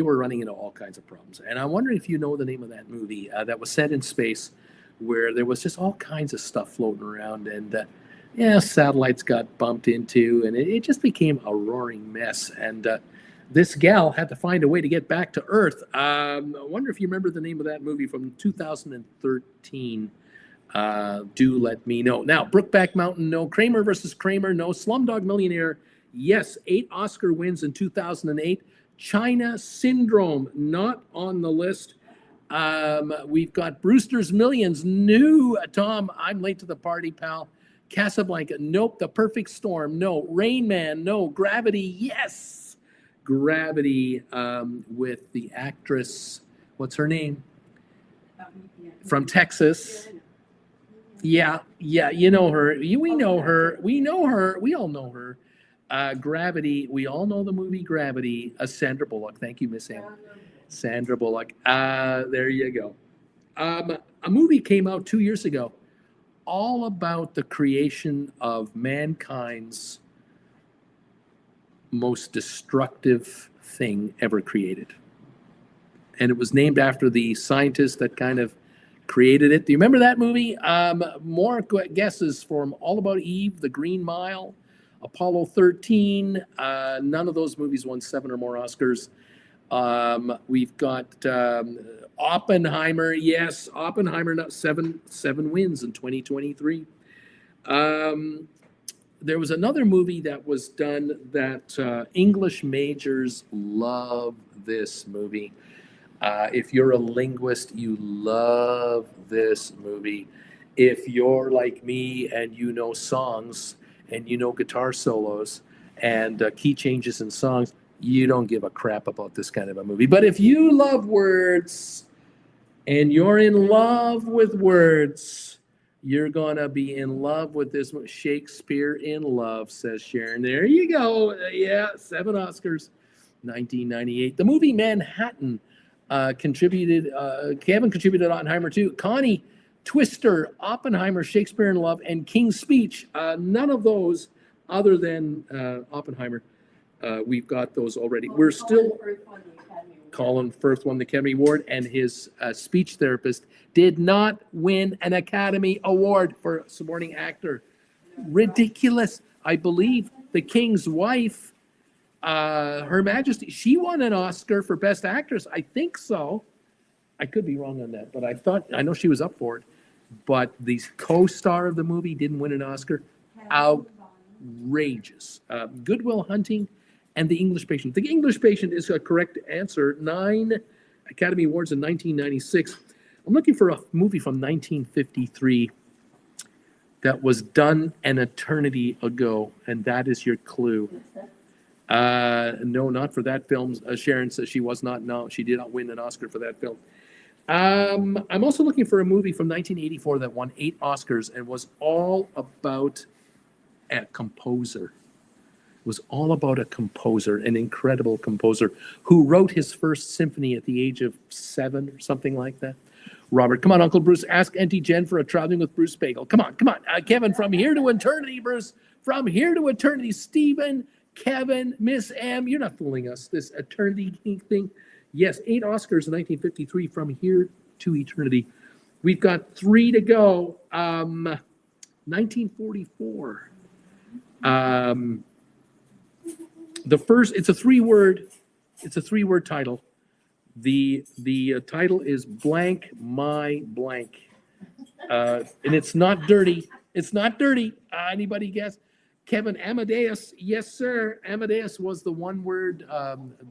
were running into all kinds of problems. And I'm wondering if you know the name of that movie that was set in space, where there was just all kinds of stuff floating around, and satellites got bumped into, and it just became a roaring mess. And this gal had to find a way to get back to Earth. I wonder if you remember the name of that movie from 2013. Do let me know. Now, Brokeback Mountain, no. Kramer versus Kramer, no. Slumdog Millionaire, yes. 8 Oscar wins in 2008. China Syndrome, not on the list. We've got Brewster's Millions, new. Tom, I'm late to the party, pal. Casablanca, nope. The Perfect Storm, no. Rain Man, no. Gravity, yes. Gravity, with the actress, what's her name? From Texas. Yeah, you know her. We know her. We all know her. Gravity, we all know the movie Gravity. Sandra Bullock. Thank you, Miss Ann. Sandra Bullock. There you go. A movie came out 2 years ago, all about the creation of mankind's most destructive thing ever created. And it was named after the scientist that kind of created it. Do you remember that movie? More guesses from All About Eve, The Green Mile, Apollo 13. None of those movies won 7 or more Oscars. We've got Oppenheimer. Yes, Oppenheimer, not seven wins in 2023. There was another movie that was done that English majors love this movie. If you're a linguist, you love this movie. If you're like me and you know songs and you know guitar solos and key changes in songs, you don't give a crap about this kind of a movie. But if you love words and you're in love with words, you're going to be in love with this one. Shakespeare in Love, says Sharon. There you go. Yeah, 7 Oscars, 1998. The movie Manhattan contributed, Kevin contributed Oppenheimer too. Connie, Twister, Oppenheimer, Shakespeare in Love, and King's Speech. None of those other than Oppenheimer. We've got those already. We're still... Colin Firth won the Academy Award, and his speech therapist did not win an Academy Award for supporting actor. Ridiculous. I believe the King's wife, Her Majesty, she won an Oscar for Best Actress. I think so. I could be wrong on that, but I know she was up for it. But the co-star of the movie didn't win an Oscar. Outrageous. Good Will Hunting and The English Patient. The English Patient is a correct answer. 9 Academy Awards in 1996. I'm looking for a movie from 1953 that was done an eternity ago, and that is your clue. No, not for that film. Sharon says she was not. No, she did not win an Oscar for that film. I'm also looking for a movie from 1984 that won 8 Oscars and was all about a composer. Was all about a composer, an incredible composer who wrote his first symphony at the age of 7 or something like that. Robert, come on, Uncle Bruce, ask Auntie Jen for a Traveling with Bruce bagel. Come on. Kevin, from here to eternity, Bruce. From here to eternity. Stephen, Kevin, Miss M, you're not fooling us. This eternity thing. Yes, 8 Oscars in 1953, From Here to Eternity. We've got 3 to go. 1944. The first, it's a 3-word title. The title is Blank My Blank. And it's not dirty. It's not dirty. Anybody guess? Kevin, Amadeus. Yes, sir. Amadeus was the 1-word.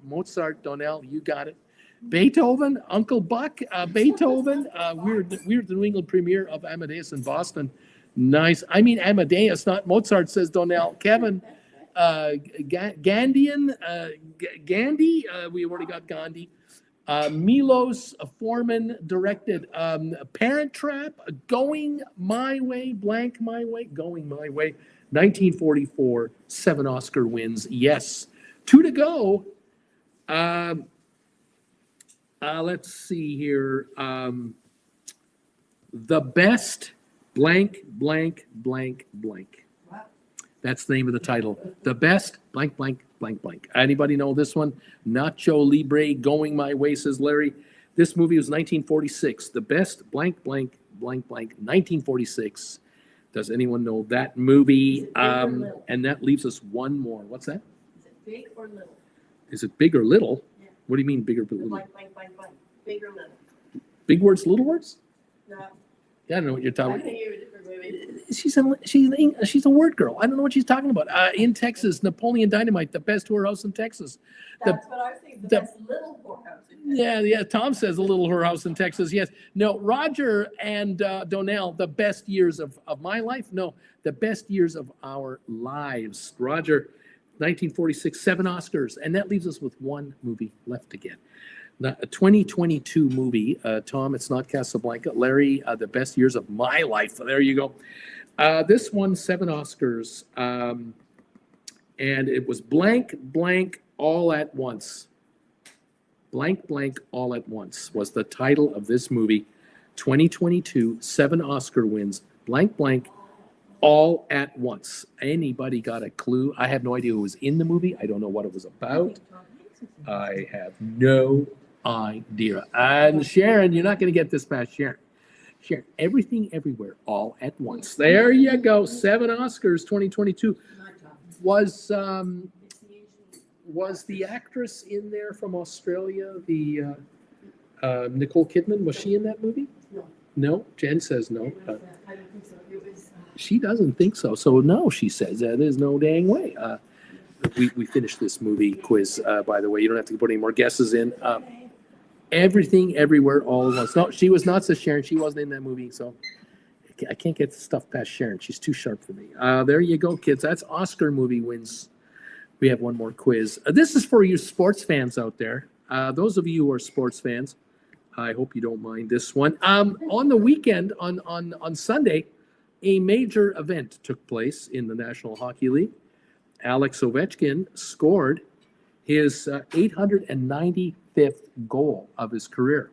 Mozart, Donnell, you got it. Beethoven, Uncle Buck, Beethoven. We're at the New England premiere of Amadeus in Boston. Nice. I mean Amadeus, not Mozart, says Donnell. Kevin, Gandhi, we already got Gandhi. Milos Forman directed. Parent Trap, Going My Way, Blank My Way, Going My Way. 1944, 7 Oscar wins. Yes. 2 to go. Let's see here. The best blank, blank, blank, blank. That's the name of the title. The best blank, blank, blank, blank. Anybody know this one? Nacho Libre, Going My Way, says Larry. This movie was 1946. The best blank, blank, blank, blank, 1946. Does anyone know that movie? And that leaves us one more. What's that? Is it big or little? Is it big or little? Yeah. What do you mean big or little? Blank, blank, blank, blank. Big or little? Big words, little words? No. Yeah, I don't know what you're I talking about. think you have a different movie. She's a word girl. I don't know what she's talking about. In Texas, Napoleon Dynamite, the best whorehouse in Texas. That's what I was thinking. The best little whorehouse in Texas. Yeah. Tom says a little whorehouse in Texas. Yes. No, Roger and Donnell, the best years of my life. No, the best years of our lives. Roger, 1946, 7 Oscars, and that leaves us with one movie left to get. Now, a 2022 movie. Tom, it's not Casablanca. Larry, the best years of my life. There you go. This won 7 Oscars, and it was blank, blank, all at once. Blank Blank All at Once was the title of this movie. 2022, 7 Oscar wins. Blank Blank All at Once. Anybody got a clue? I have no idea who was in the movie. I don't know what it was about. I have no idea. And Sharon, you're not going to get this past Sharon. Sharon, Everything Everywhere All at Once. There you go. 7 Oscars 2022. Was the actress in there from Australia, the Nicole Kidman, was she in that movie? No? Jen says no. I don't think so. It was. She doesn't think so. So no, she says. There's no dang way. We finished this movie quiz, by the way. You don't have to put any more guesses in. Everything, Everywhere, All at Once. No, she was not, says Sharon. She wasn't in that movie, so I can't get the stuff past Sharon. She's too sharp for me. There you go, kids. That's Oscar movie wins. We have one more quiz. This is for you sports fans out there. Those of you who are sports fans, I hope you don't mind this one. On the weekend, on Sunday, a major event took place in the National Hockey League. Alex Ovechkin scored his 895th goal of his career,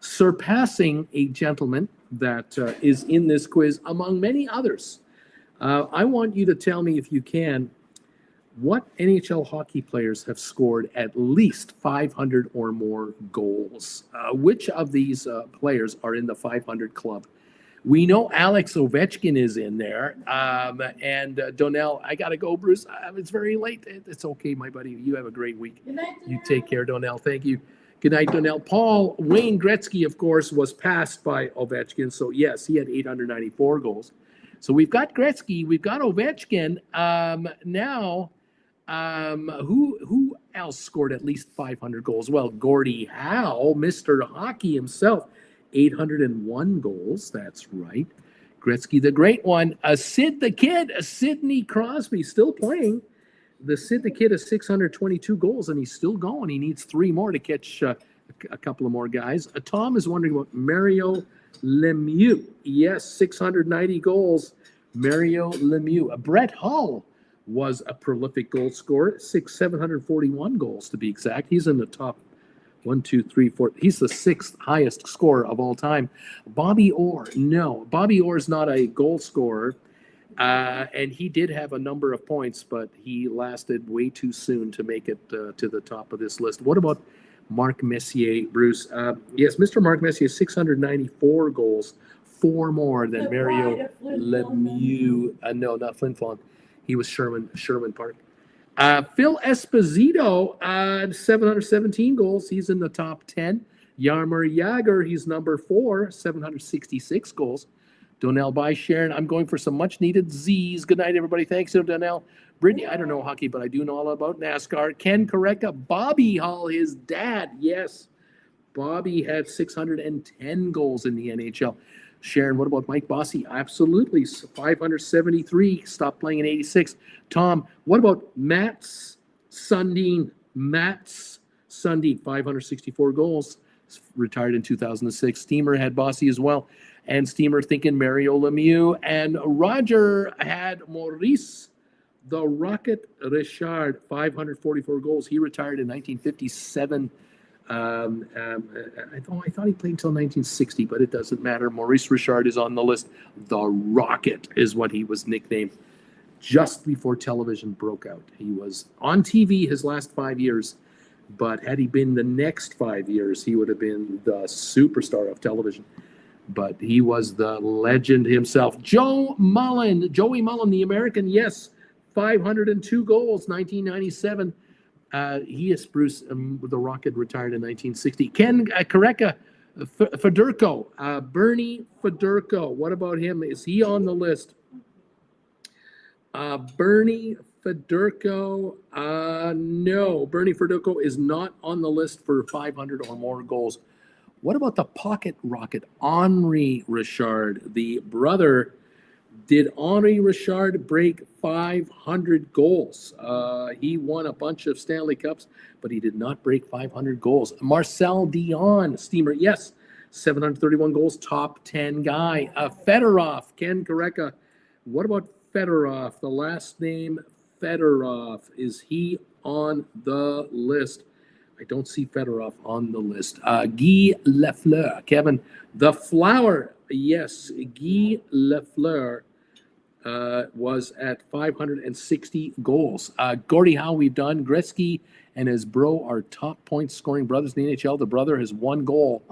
surpassing a gentleman that is in this quiz among many others. I want you to tell me, if you can, what NHL hockey players have scored at least 500 or more goals? Which of these players are in the 500 club? We know Alex Ovechkin is in there. And Donnell, I got to go, Bruce. It's very late. It's okay, my buddy. You have a great week. Good night, You take care, Donnell. Thank you. Good night, Donnell. Wayne Gretzky, of course, was passed by Ovechkin. So, yes, he had 894 goals. So we've got Gretzky. We've got Ovechkin. Now, who else scored at least 500 goals? Well, Gordie Howe, Mr. Hockey himself, 801 goals. That's right. Gretzky, the great one. Sid the Kid, Sidney Crosby, still playing. The Sid the Kid has 622 goals, and he's still going. He needs 3 more to catch a couple of more guys. Tom is wondering about Mario Lemieux. Yes, 690 goals. Mario Lemieux. Brett Hull was a prolific goal scorer, 741 goals to be exact. He's in the top 1, 2, 3, 4. He's the 6th highest scorer of all time. Bobby Orr, no. Bobby Orr is not a goal scorer, and he did have a number of points, but he lasted way too soon to make it to the top of this list. What about Mark Messier, Bruce? Yes, Mr. Mark Messier, 694 goals, 4 more than Mario Lemieux. No, not Flin Flon. He was Sherman Park. Phil Esposito, 717 goals. He's in the top 10. Jaromir Jagr, he's number 4, 766 goals. Donnell by Sharon. I'm going for some much-needed Z's. Good night, everybody. Thanks, Donnell. Brittany, I don't know hockey, but I do know all about NASCAR. Ken Correcca, Bobby Hull, his dad. Yes, Bobby had 610 goals in the NHL. Sharon, what about Mike Bossy? Absolutely, 573. Stopped playing in 86. Tom, what about Mats Sundin? 564 goals. Retired in 2006. Steamer had Bossy as well. And Steamer thinking Mario Lemieux. And Roger had Maurice the Rocket Richard, 544 goals. He retired in 1957. I thought he played until 1960, but it doesn't matter. Maurice Richard is on the list. The Rocket is what he was nicknamed just before television broke out. He was on TV his last 5 years, but had he been the next 5 years, he would have been the superstar of television. But he was the legend himself. Joey Mullen, the American, yes, 502 goals, 1997. He is Bruce. The Rocket retired in 1960. Ken Correcca, Fedorko, Bernie Fedorko. What about him? Is he on the list? Bernie Fedorko. No, Bernie Fedorko is not on the list for 500 or more goals. What about the pocket rocket, Henri Richard, the brother? Did Henri Richard break 500 goals? He won a bunch of Stanley Cups, but he did not break 500 goals. Marcel Dion, Steamer, yes, 731 goals, top 10 guy. Fedorov, Ken Correcca. What about Fedorov? The last name Fedorov, is he on the list? I don't see Fedorov on the list. Guy Lafleur, Kevin, the Flower. Yes, Guy Lafleur was at 560 goals. Gordie Howe, we've done. Gretzky and his bro are top point scoring brothers in the NHL. The brother has 1 goal,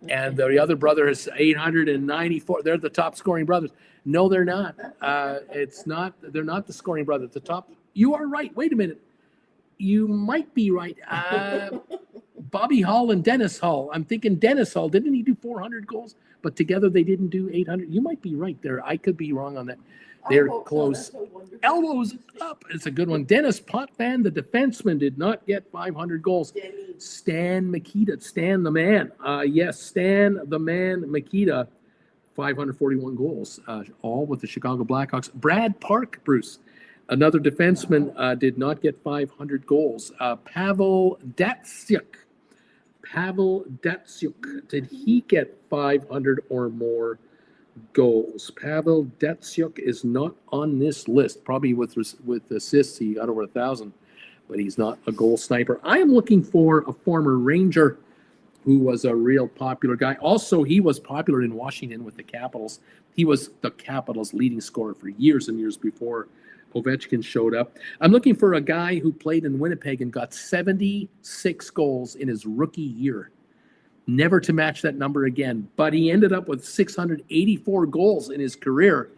and the other brother has 894. They're the top scoring brothers. No, they're not. It's not. They're not the scoring brothers. The top. You are right. Wait a minute. You might be right. Bobby Hull and Dennis Hull. I'm thinking Dennis Hull. Didn't he do 400 goals? But together they didn't do 800. You might be right there. I could be wrong on that. They're close. Elbows up. It's a good one. Dennis Potvin, the defenseman, did not get 500 goals. Stan Mikita. Stan the man. Yes, Stan the man Mikita. 541 goals, all with the Chicago Blackhawks. Brad Park, Bruce, another defenseman, did not get 500 goals. Pavel Datsyuk. Pavel Datsyuk, did he get 500 or more goals? Pavel Datsyuk is not on this list. Probably with assists, he got over 1,000, but he's not a goal sniper. I am looking for a former Ranger who was a real popular guy. Also, he was popular in Washington with the Capitals. He was the Capitals' leading scorer for years and years before Ovechkin showed up. I'm looking for a guy who played in Winnipeg and got 76 goals in his rookie year. Never to match that number again, but he ended up with 684 goals in his career,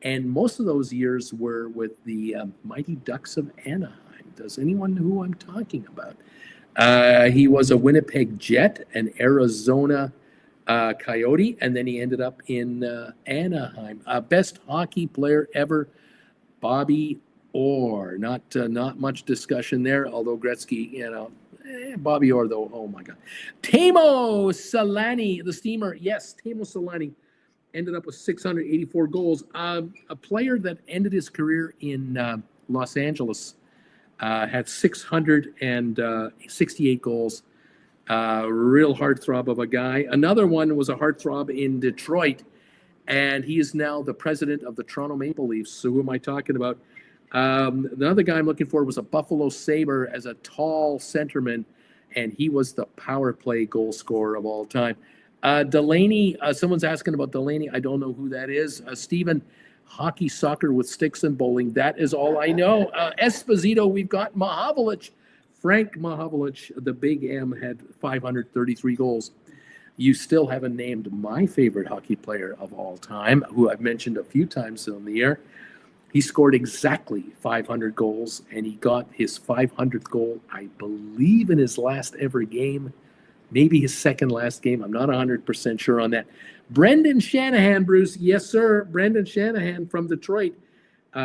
and most of those years were with the Mighty Ducks of Anaheim. Does anyone know who I'm talking about? He was a Winnipeg Jet, an Arizona Coyote, and then he ended up in Anaheim. Best hockey player ever, Bobby Orr. Not much discussion there, although Gretzky, Bobby Orr, though, oh my God. Teemu Selanne, the Steamer. Yes, Teemu Selanne ended up with 684 goals. A player that ended his career in Los Angeles. Had 668 goals. Real heartthrob of a guy. Another one was a heartthrob in Detroit, and he is now the president of the Toronto Maple Leafs. So who am I talking about? Another guy I'm looking for was a Buffalo Sabre as a tall centerman, and he was the power play goal scorer of all time. Delaney, someone's asking about Delaney. I don't know who that is. Stephen, hockey, soccer with sticks and bowling. That is all I know. Esposito, we've got Mahovlich. Frank Mahovlich, the Big M, had 533 goals. You still haven't named my favorite hockey player of all time, who I've mentioned a few times on the air. He scored exactly 500 goals, and he got his 500th goal, I believe, in his last ever game. Maybe his second last game. I'm not 100% sure on that. Brendan Shanahan, Bruce. Yes, sir. Brendan Shanahan from Detroit.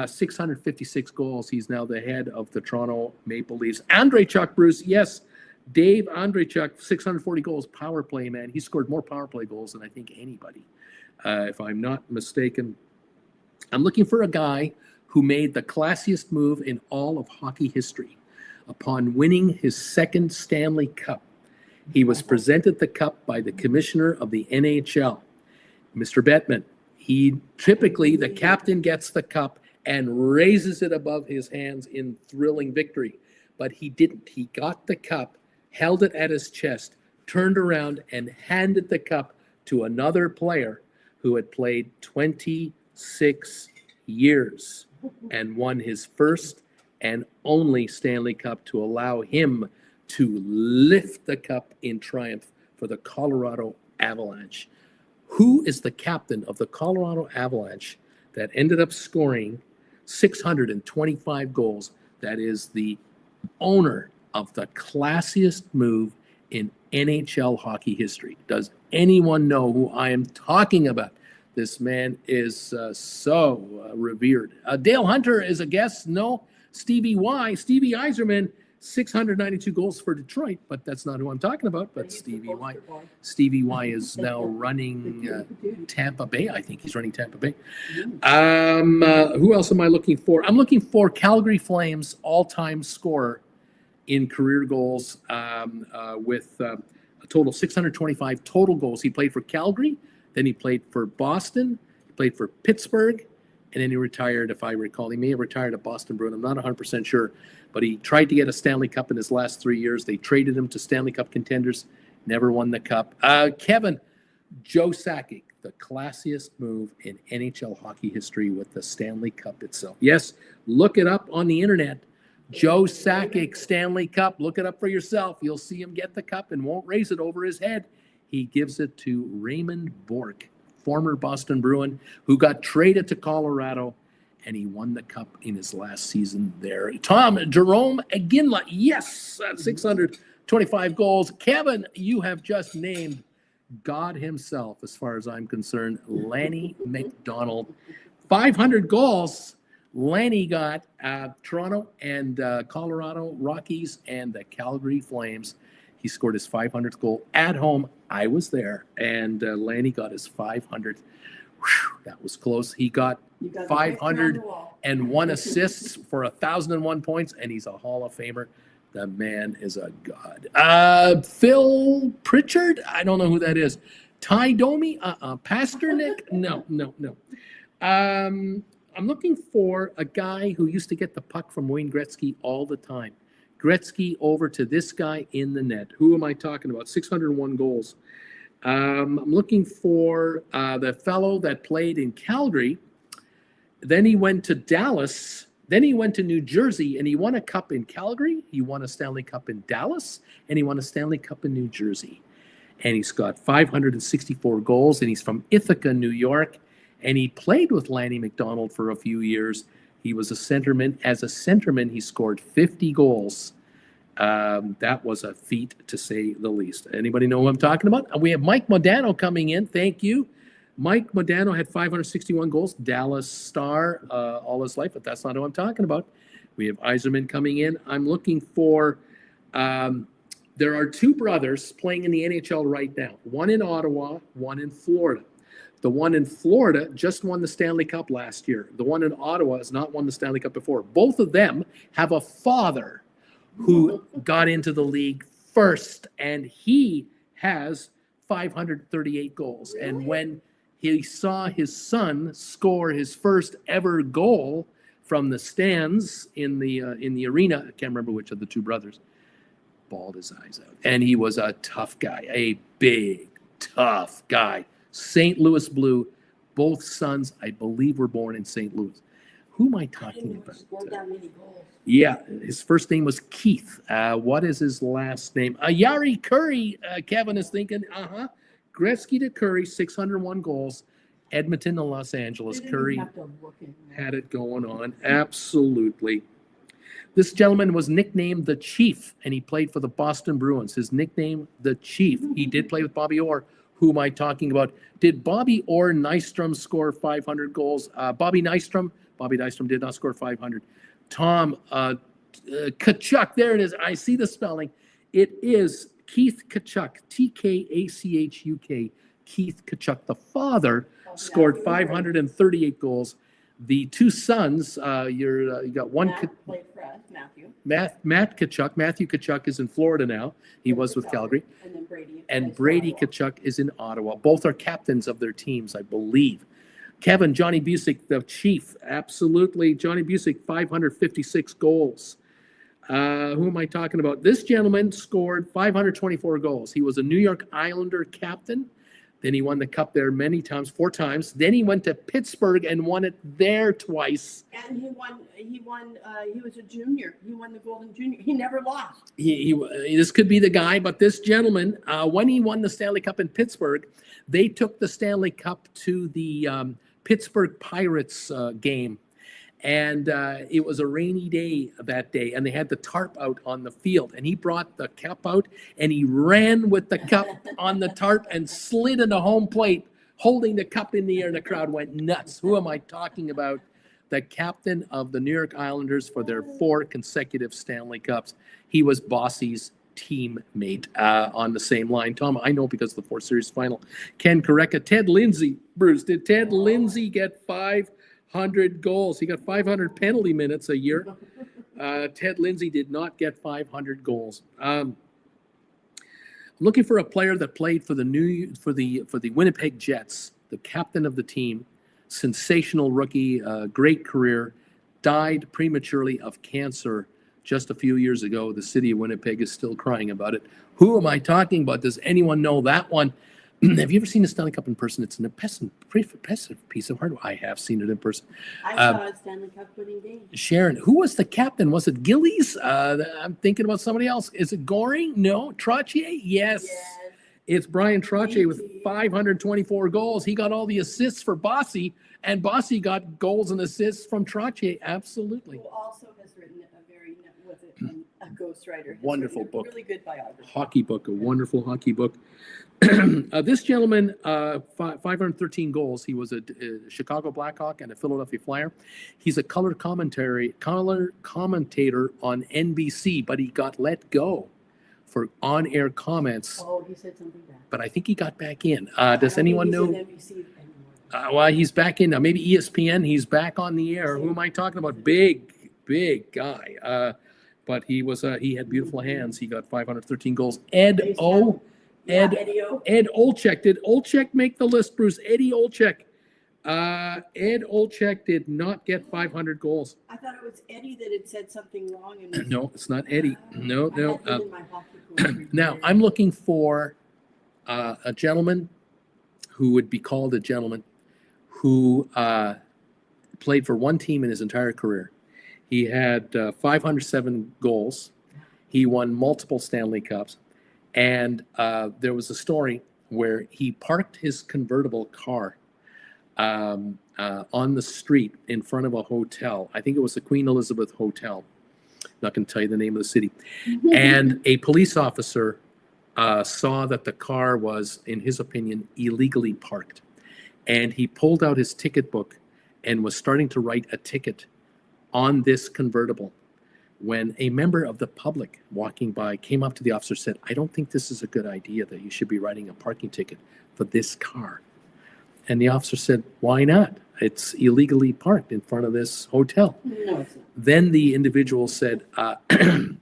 656 goals. He's now the head of the Toronto Maple Leafs. Andreychuk, Bruce. Yes. Dave Andreychuk, 640 goals. Power play, man. He scored more power play goals than I think anybody, if I'm not mistaken. I'm looking for a guy who made the classiest move in all of hockey history. Upon winning his second Stanley Cup, he was presented the cup by the commissioner of the NHL, Mr. Bettman. The captain gets the cup and raises it above his hands in thrilling victory. But he didn't. He got the cup, held it at his chest, turned around and handed the cup to another player who had played 26 years and won his first and only Stanley Cup to allow him to lift the cup in triumph for the Colorado Avalanche. Who is the captain of the Colorado Avalanche that ended up scoring 625 goals? That is the owner of the classiest move in NHL hockey history. Does anyone know who I am talking about? This man is so revered. Dale Hunter is a guest. No. Stevie Yzerman, 692 goals for Detroit, but that's not who I'm talking about. But Stevie Y. Stevie Y is now running Tampa Bay. I think he's running Tampa Bay. Who else am I looking for? I'm looking for Calgary Flames all-time scorer in career goals with a total 625 total goals. He played for Calgary, then he played for Boston, he played for Pittsburgh, and then he retired, if I recall. He may have retired at Boston Bruin. I'm not 100% sure. But he tried to get a Stanley Cup in his last 3 years. They traded him to Stanley Cup contenders, never won the Cup. Kevin, Joe Sakic, the classiest move in NHL hockey history with the Stanley Cup itself. Yes, look it up on the internet. Joe Sakic, Stanley Cup. Look it up for yourself. You'll see him get the cup and won't raise it over his head. He gives it to Raymond Bourque, former Boston Bruin, who got traded to Colorado, and he won the cup in his last season there. Tom, Jerome Iginla, yes, 625 goals. Kevin, you have just named God himself, as far as I'm concerned, Lanny McDonald. 500 goals. Lanny got Toronto and Colorado Rockies and the Calgary Flames. He scored his 500th goal at home. I was there, and Lanny got his 500th. Whew, that was close. He got 501 assists for 1,001 points, and he's a Hall of Famer. The man is a god. Phil Pritchard? I don't know who that is. Ty Domi? Pasternak? No. I'm looking for a guy who used to get the puck from Wayne Gretzky all the time. Gretzky over to this guy in the net. Who am I talking about? 601 goals. I'm looking for the fellow that played in Calgary. Then he went to Dallas. Then he went to New Jersey, and he won a cup in Calgary. He won a Stanley Cup in Dallas, and he won a Stanley Cup in New Jersey. And he's got 564 goals, and he's from Ithaca, New York. And he played with Lanny McDonald for a few years. He was a centerman. As a centerman, he scored 50 goals. That was a feat, to say the least. Anybody know who I'm talking about? We have Mike Modano coming in. Thank you. Mike Modano had 561 goals, Dallas Star all his life, but that's not who I'm talking about. We have Yzerman coming in. I'm looking for, there are two brothers playing in the NHL right now, one in Ottawa, one in Florida. The one in Florida just won the Stanley Cup last year. The one in Ottawa has not won the Stanley Cup before. Both of them have a father who got into the league first, and he has 538 goals. Really? And when he saw his son score his first ever goal from the stands in the arena, I can't remember which of the two brothers, bawled his eyes out. And he was a tough guy, a big, tough guy. St. Louis Blue, both sons, I believe, were born in St. Louis. Who am I talking about? That many goals. Yeah, his first name was Keith. What is his last name? Yari Curry, Kevin is thinking, Gretzky to Curry, 601 goals. Edmonton to Los Angeles. Curry had it going on. Absolutely. This gentleman was nicknamed the Chief, and he played for the Boston Bruins. His nickname, the Chief. He did play with Bobby Orr. Who am I talking about? Did Bobby Orr Nystrom score 500 goals? Bobby Nystrom did not score 500. Tom Tkachuk, there it is. I see the spelling. It is Keith Tkachuk, Tkachuk. Keith Tkachuk, the father, scored 538 goals. The two sons, you got one. Matt played for us, Matthew. Matt Tkachuk. Matthew Tkachuk is in Florida now. He was with Calgary. And then Brady. And Brady Tkachuk is in Ottawa. Both are captains of their teams, I believe. Kevin, Johnny Busick, the Chief. Absolutely. Johnny Busick, 556 goals. Who am I talking about? This gentleman scored 524 goals. He was a New York Islander captain. Then he won the cup there many times, 4 times. Then he went to Pittsburgh and won it there twice. And he was a junior. He won the Golden Junior. He never lost. This could be the guy, but this gentleman, when he won the Stanley Cup in Pittsburgh, they took the Stanley Cup to the Pittsburgh Pirates game. And it was a rainy day that day, and they had the tarp out on the field. And he brought the cup out, and he ran with the cup on the tarp and slid into home plate, holding the cup in the air, and the crowd went nuts. Who am I talking about? The captain of the New York Islanders for their 4 consecutive Stanley Cups. He was Bossy's teammate on the same line. Tom, I know because of the 4 series final. Ken Koreka, Ted Lindsay. Bruce, did Ted Lindsay get 500 goals? He got 500 penalty minutes a year. Ted Lindsay did not get 500 goals. I'm looking for a player that played for the Winnipeg Jets, the captain of the team, sensational rookie, great career, died prematurely of cancer just a few years ago. The city of Winnipeg is still crying about it. Who am I talking about? Does anyone know that one? Have you ever seen the Stanley Cup in person? It's an impressive piece of hardware. I have seen it in person. I saw a Stanley Cup winning game. Sharon, who was the captain? Was it Gillies? I'm thinking about somebody else. Is it Goring? No. Trottier? Yes. It's Brian Trottier with 524 goals. He got all the assists for Bossy, and Bossy got goals and assists from Trottier. Absolutely. Who also has written a very, was it a ghostwriter? Wonderful book. Really good biography. Hockey book, a wonderful hockey book. This gentleman, 513 goals. He was a Chicago Blackhawk and a Philadelphia Flyer. He's a color commentator on NBC, but he got let go for on-air comments. Oh, he said something bad. But I think he got back in. Does anyone know? NBC anymore. Well, he's back in now. Maybe ESPN. He's back on the air. Who am I talking about? Big guy. But he had beautiful hands. He got 513 goals. Eddie O. Ed Olczyk. Did Olczyk make the list, Bruce? Eddie Olczyk. Ed Olczyk did not get 500 goals. I thought it was Eddie that had said something wrong. And No, it's not Eddie. No. I had it in my hockey career. Now, I'm looking for a gentleman who would be called a gentleman who played for one team in his entire career. He had 507 goals. He won multiple Stanley Cups. And there was a story where he parked his convertible car on the street in front of a hotel. I think it was the Queen Elizabeth Hotel. Not going to tell you the name of the city. And a police officer saw that the car was, in his opinion, illegally parked. And he pulled out his ticket book and was starting to write a ticket on this convertible when a member of the public walking by came up to the officer and said, "I don't think this is a good idea that you should be writing a parking ticket for this car." And the officer said, "Why not? It's illegally parked in front of this hotel." No, it's not. Then the individual said, "Do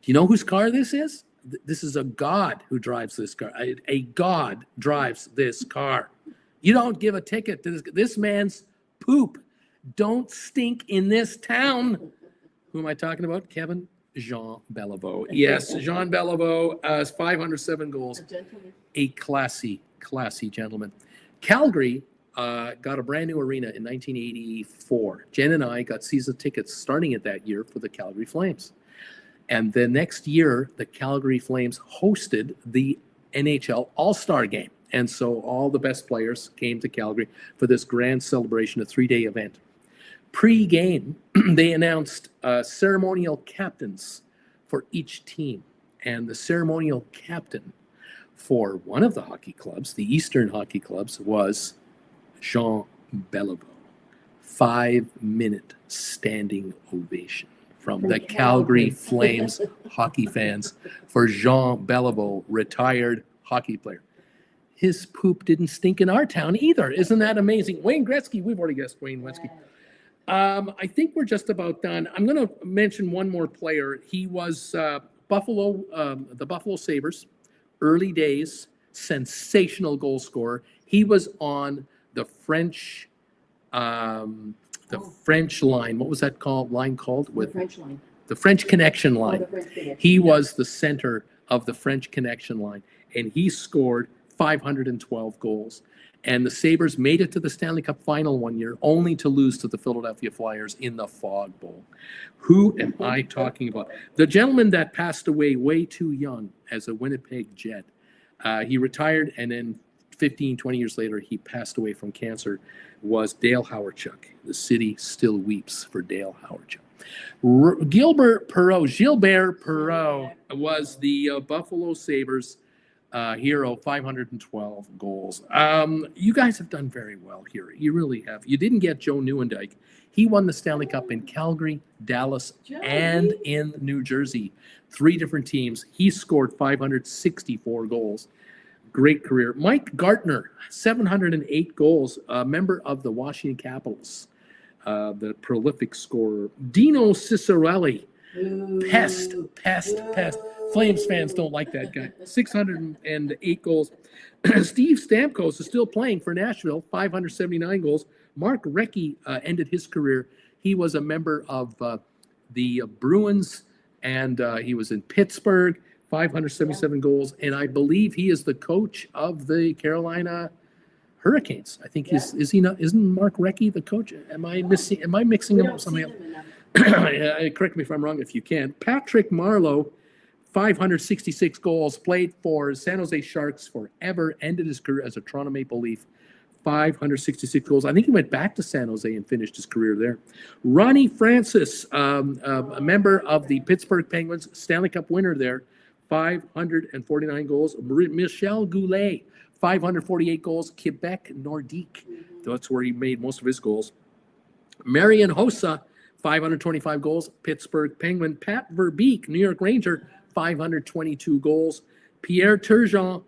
you know whose car this is? This is a god who drives this car. A god drives this car. You don't give a ticket to this man's poop. Don't stink in this town." Who am I talking about? Kevin? Jean Beliveau. Yes, Jean Beliveau has 507 goals. A gentleman. A classy gentleman. Calgary got a brand new arena in 1984. Jen and I got season tickets starting at that year for the Calgary Flames. And the next year, the Calgary Flames hosted the NHL All-Star Game. And so all the best players came to Calgary for this grand celebration, a 3-day event. Pre-game, they announced ceremonial captains for each team. And the ceremonial captain for one of the hockey clubs, the Eastern hockey clubs, was Jean Beliveau. 5-minute standing ovation from the Calgary Flames hockey fans for Jean Beliveau, retired hockey player. His poop didn't stink in our town either. Isn't that amazing? Wayne Gretzky, we've already guessed Wayne Gretzky. I think we're just about done. I'm going to mention one more player. He was the Buffalo Sabres, early days, sensational goal scorer. He was on the French line. What was that line called? The French line. The French Connection Oh, line. the French Connection. He was the center of the French Connection line, and he scored 512 goals. And the Sabres made it to the Stanley Cup final one year, only to lose to the Philadelphia Flyers in the Fog Bowl. Who am I talking about? The gentleman that passed away way too young as a Winnipeg Jet. He retired, and then 15, 20 years later, he passed away from cancer, was Dale Hawerchuk. The city still weeps for Dale Hawerchuk. Gilbert Perreault was the Buffalo Sabres hero, 512 goals. You guys have done very well here. You really have. You didn't get Joe Nieuwendyk. He won the Stanley Cup in Calgary, Dallas, and in New Jersey. 3 different teams. He scored 564 goals. Great career. Mike Gartner, 708 goals, a member of the Washington Capitals, the prolific scorer. Dino Ciccarelli, pest, Flames fans don't like that guy. 608 goals. Steve Stamkos is still playing for Nashville, 579 goals. Mark Recchi ended his career. He was a member of the Bruins, and he was in Pittsburgh, 577 goals. And I believe he is the coach of the Carolina Hurricanes. I think is he not? Isn't Mark Recchi the coach? Am I mixing We him up don't with see somebody them else? enough. Correct me if I'm wrong if you can. Patrick Marleau, 566 goals, played for San Jose Sharks forever, ended his career as a Toronto Maple Leaf, 566 goals. I think he went back to San Jose and finished his career there. Ronnie Francis, a member of the Pittsburgh Penguins, Stanley Cup winner there, 549 goals. Michel Goulet, 548 goals, Quebec Nordique. That's where he made most of his goals. Marian Hossa, 525 goals, Pittsburgh Penguin. Pat Verbeek, New York Ranger, 522 goals. Pierre Turgeon,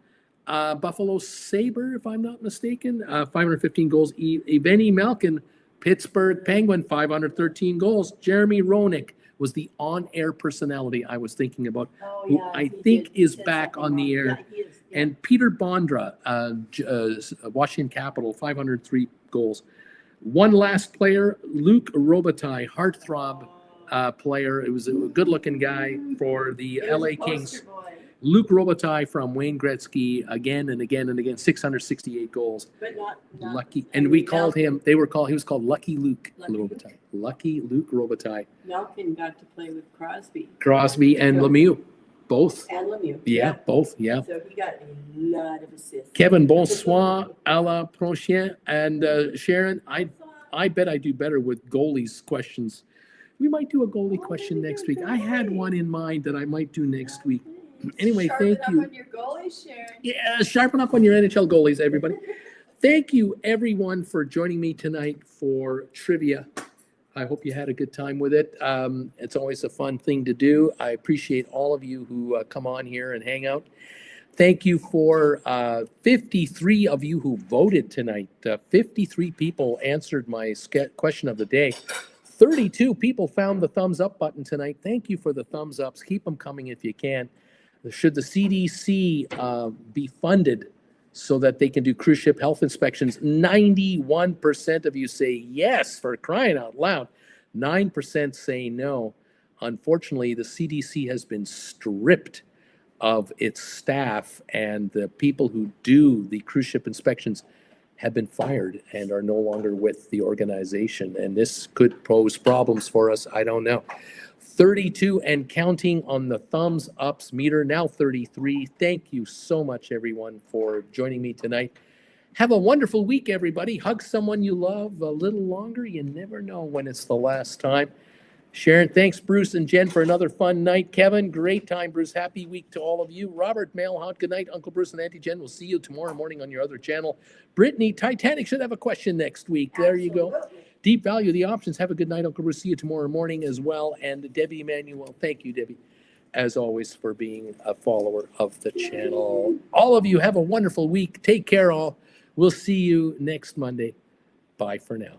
Buffalo Sabre, if I'm not mistaken, 515 goals. Evgeny Malkin, Pittsburgh Penguin, 513 goals. Jeremy Roenick was the on-air personality I was thinking about, Oh, who yeah, I he think did. He is said back something on the wrong. air. Yeah, he is. Yeah. And Peter Bondra, Washington Capital, 503 goals. One last player, Luc Robitaille, heartthrob player. It was a good-looking guy for the He was LA a poster Kings. boy, Luc Robitaille from Wayne Gretzky, again and again and again, 668 goals. but not Lucky, and we called him. He was called Lucky Luke Lucky Robitaille. Lucky Luke Robitaille. Malkin got to play with Crosby and Lemieux, both. and Lemieux. Yeah, both. Yeah. So he got a lot of assists. Kevin, bonsoir, à la prochaine. And Sharon, I bet I do better with goalies questions. We might do a goalie question next week. I had one in mind that I might do next week. Anyway, Sharpen thank you. up on your goalie, Sharon. Yeah, sharpen up on your NHL goalies, everybody. Thank you, everyone, for joining me tonight for trivia. I hope you had a good time with it. It's always a fun thing to do. I appreciate all of you who come on here and hang out. Thank you for 53 of you who voted tonight. 53 people answered my question of the day. 32 people found the thumbs up button tonight. Thank you for the thumbs ups. Keep them coming if you can. Should the CDC be funded so that they can do cruise ship health inspections? 91% of you say yes, for crying out loud. 9% say no. Unfortunately, the CDC has been stripped of its staff, and the people who do the cruise ship inspections have been fired and are no longer with the organization. And this could pose problems for us. I don't know. 32 and counting on the thumbs ups meter, now 33. Thank you so much, everyone, for joining me tonight. Have a wonderful week, everybody. Hug someone you love a little longer. You never know when it's the last time. Sharon, thanks, Bruce and Jen, for another fun night. Kevin, great time, Bruce. Happy week to all of you. Robert, Mailhout, good night. Uncle Bruce and Auntie Jen, we'll see you tomorrow morning on your other channel. Brittany, Titanic should have a question next week. There you go. Deep Value, the options. Have a good night, Uncle Bruce. See you tomorrow morning as well. And Debbie Emanuel, thank you, Debbie, as always, for being a follower of the channel. All of you have a wonderful week. Take care, all. We'll see you next Monday. Bye for now.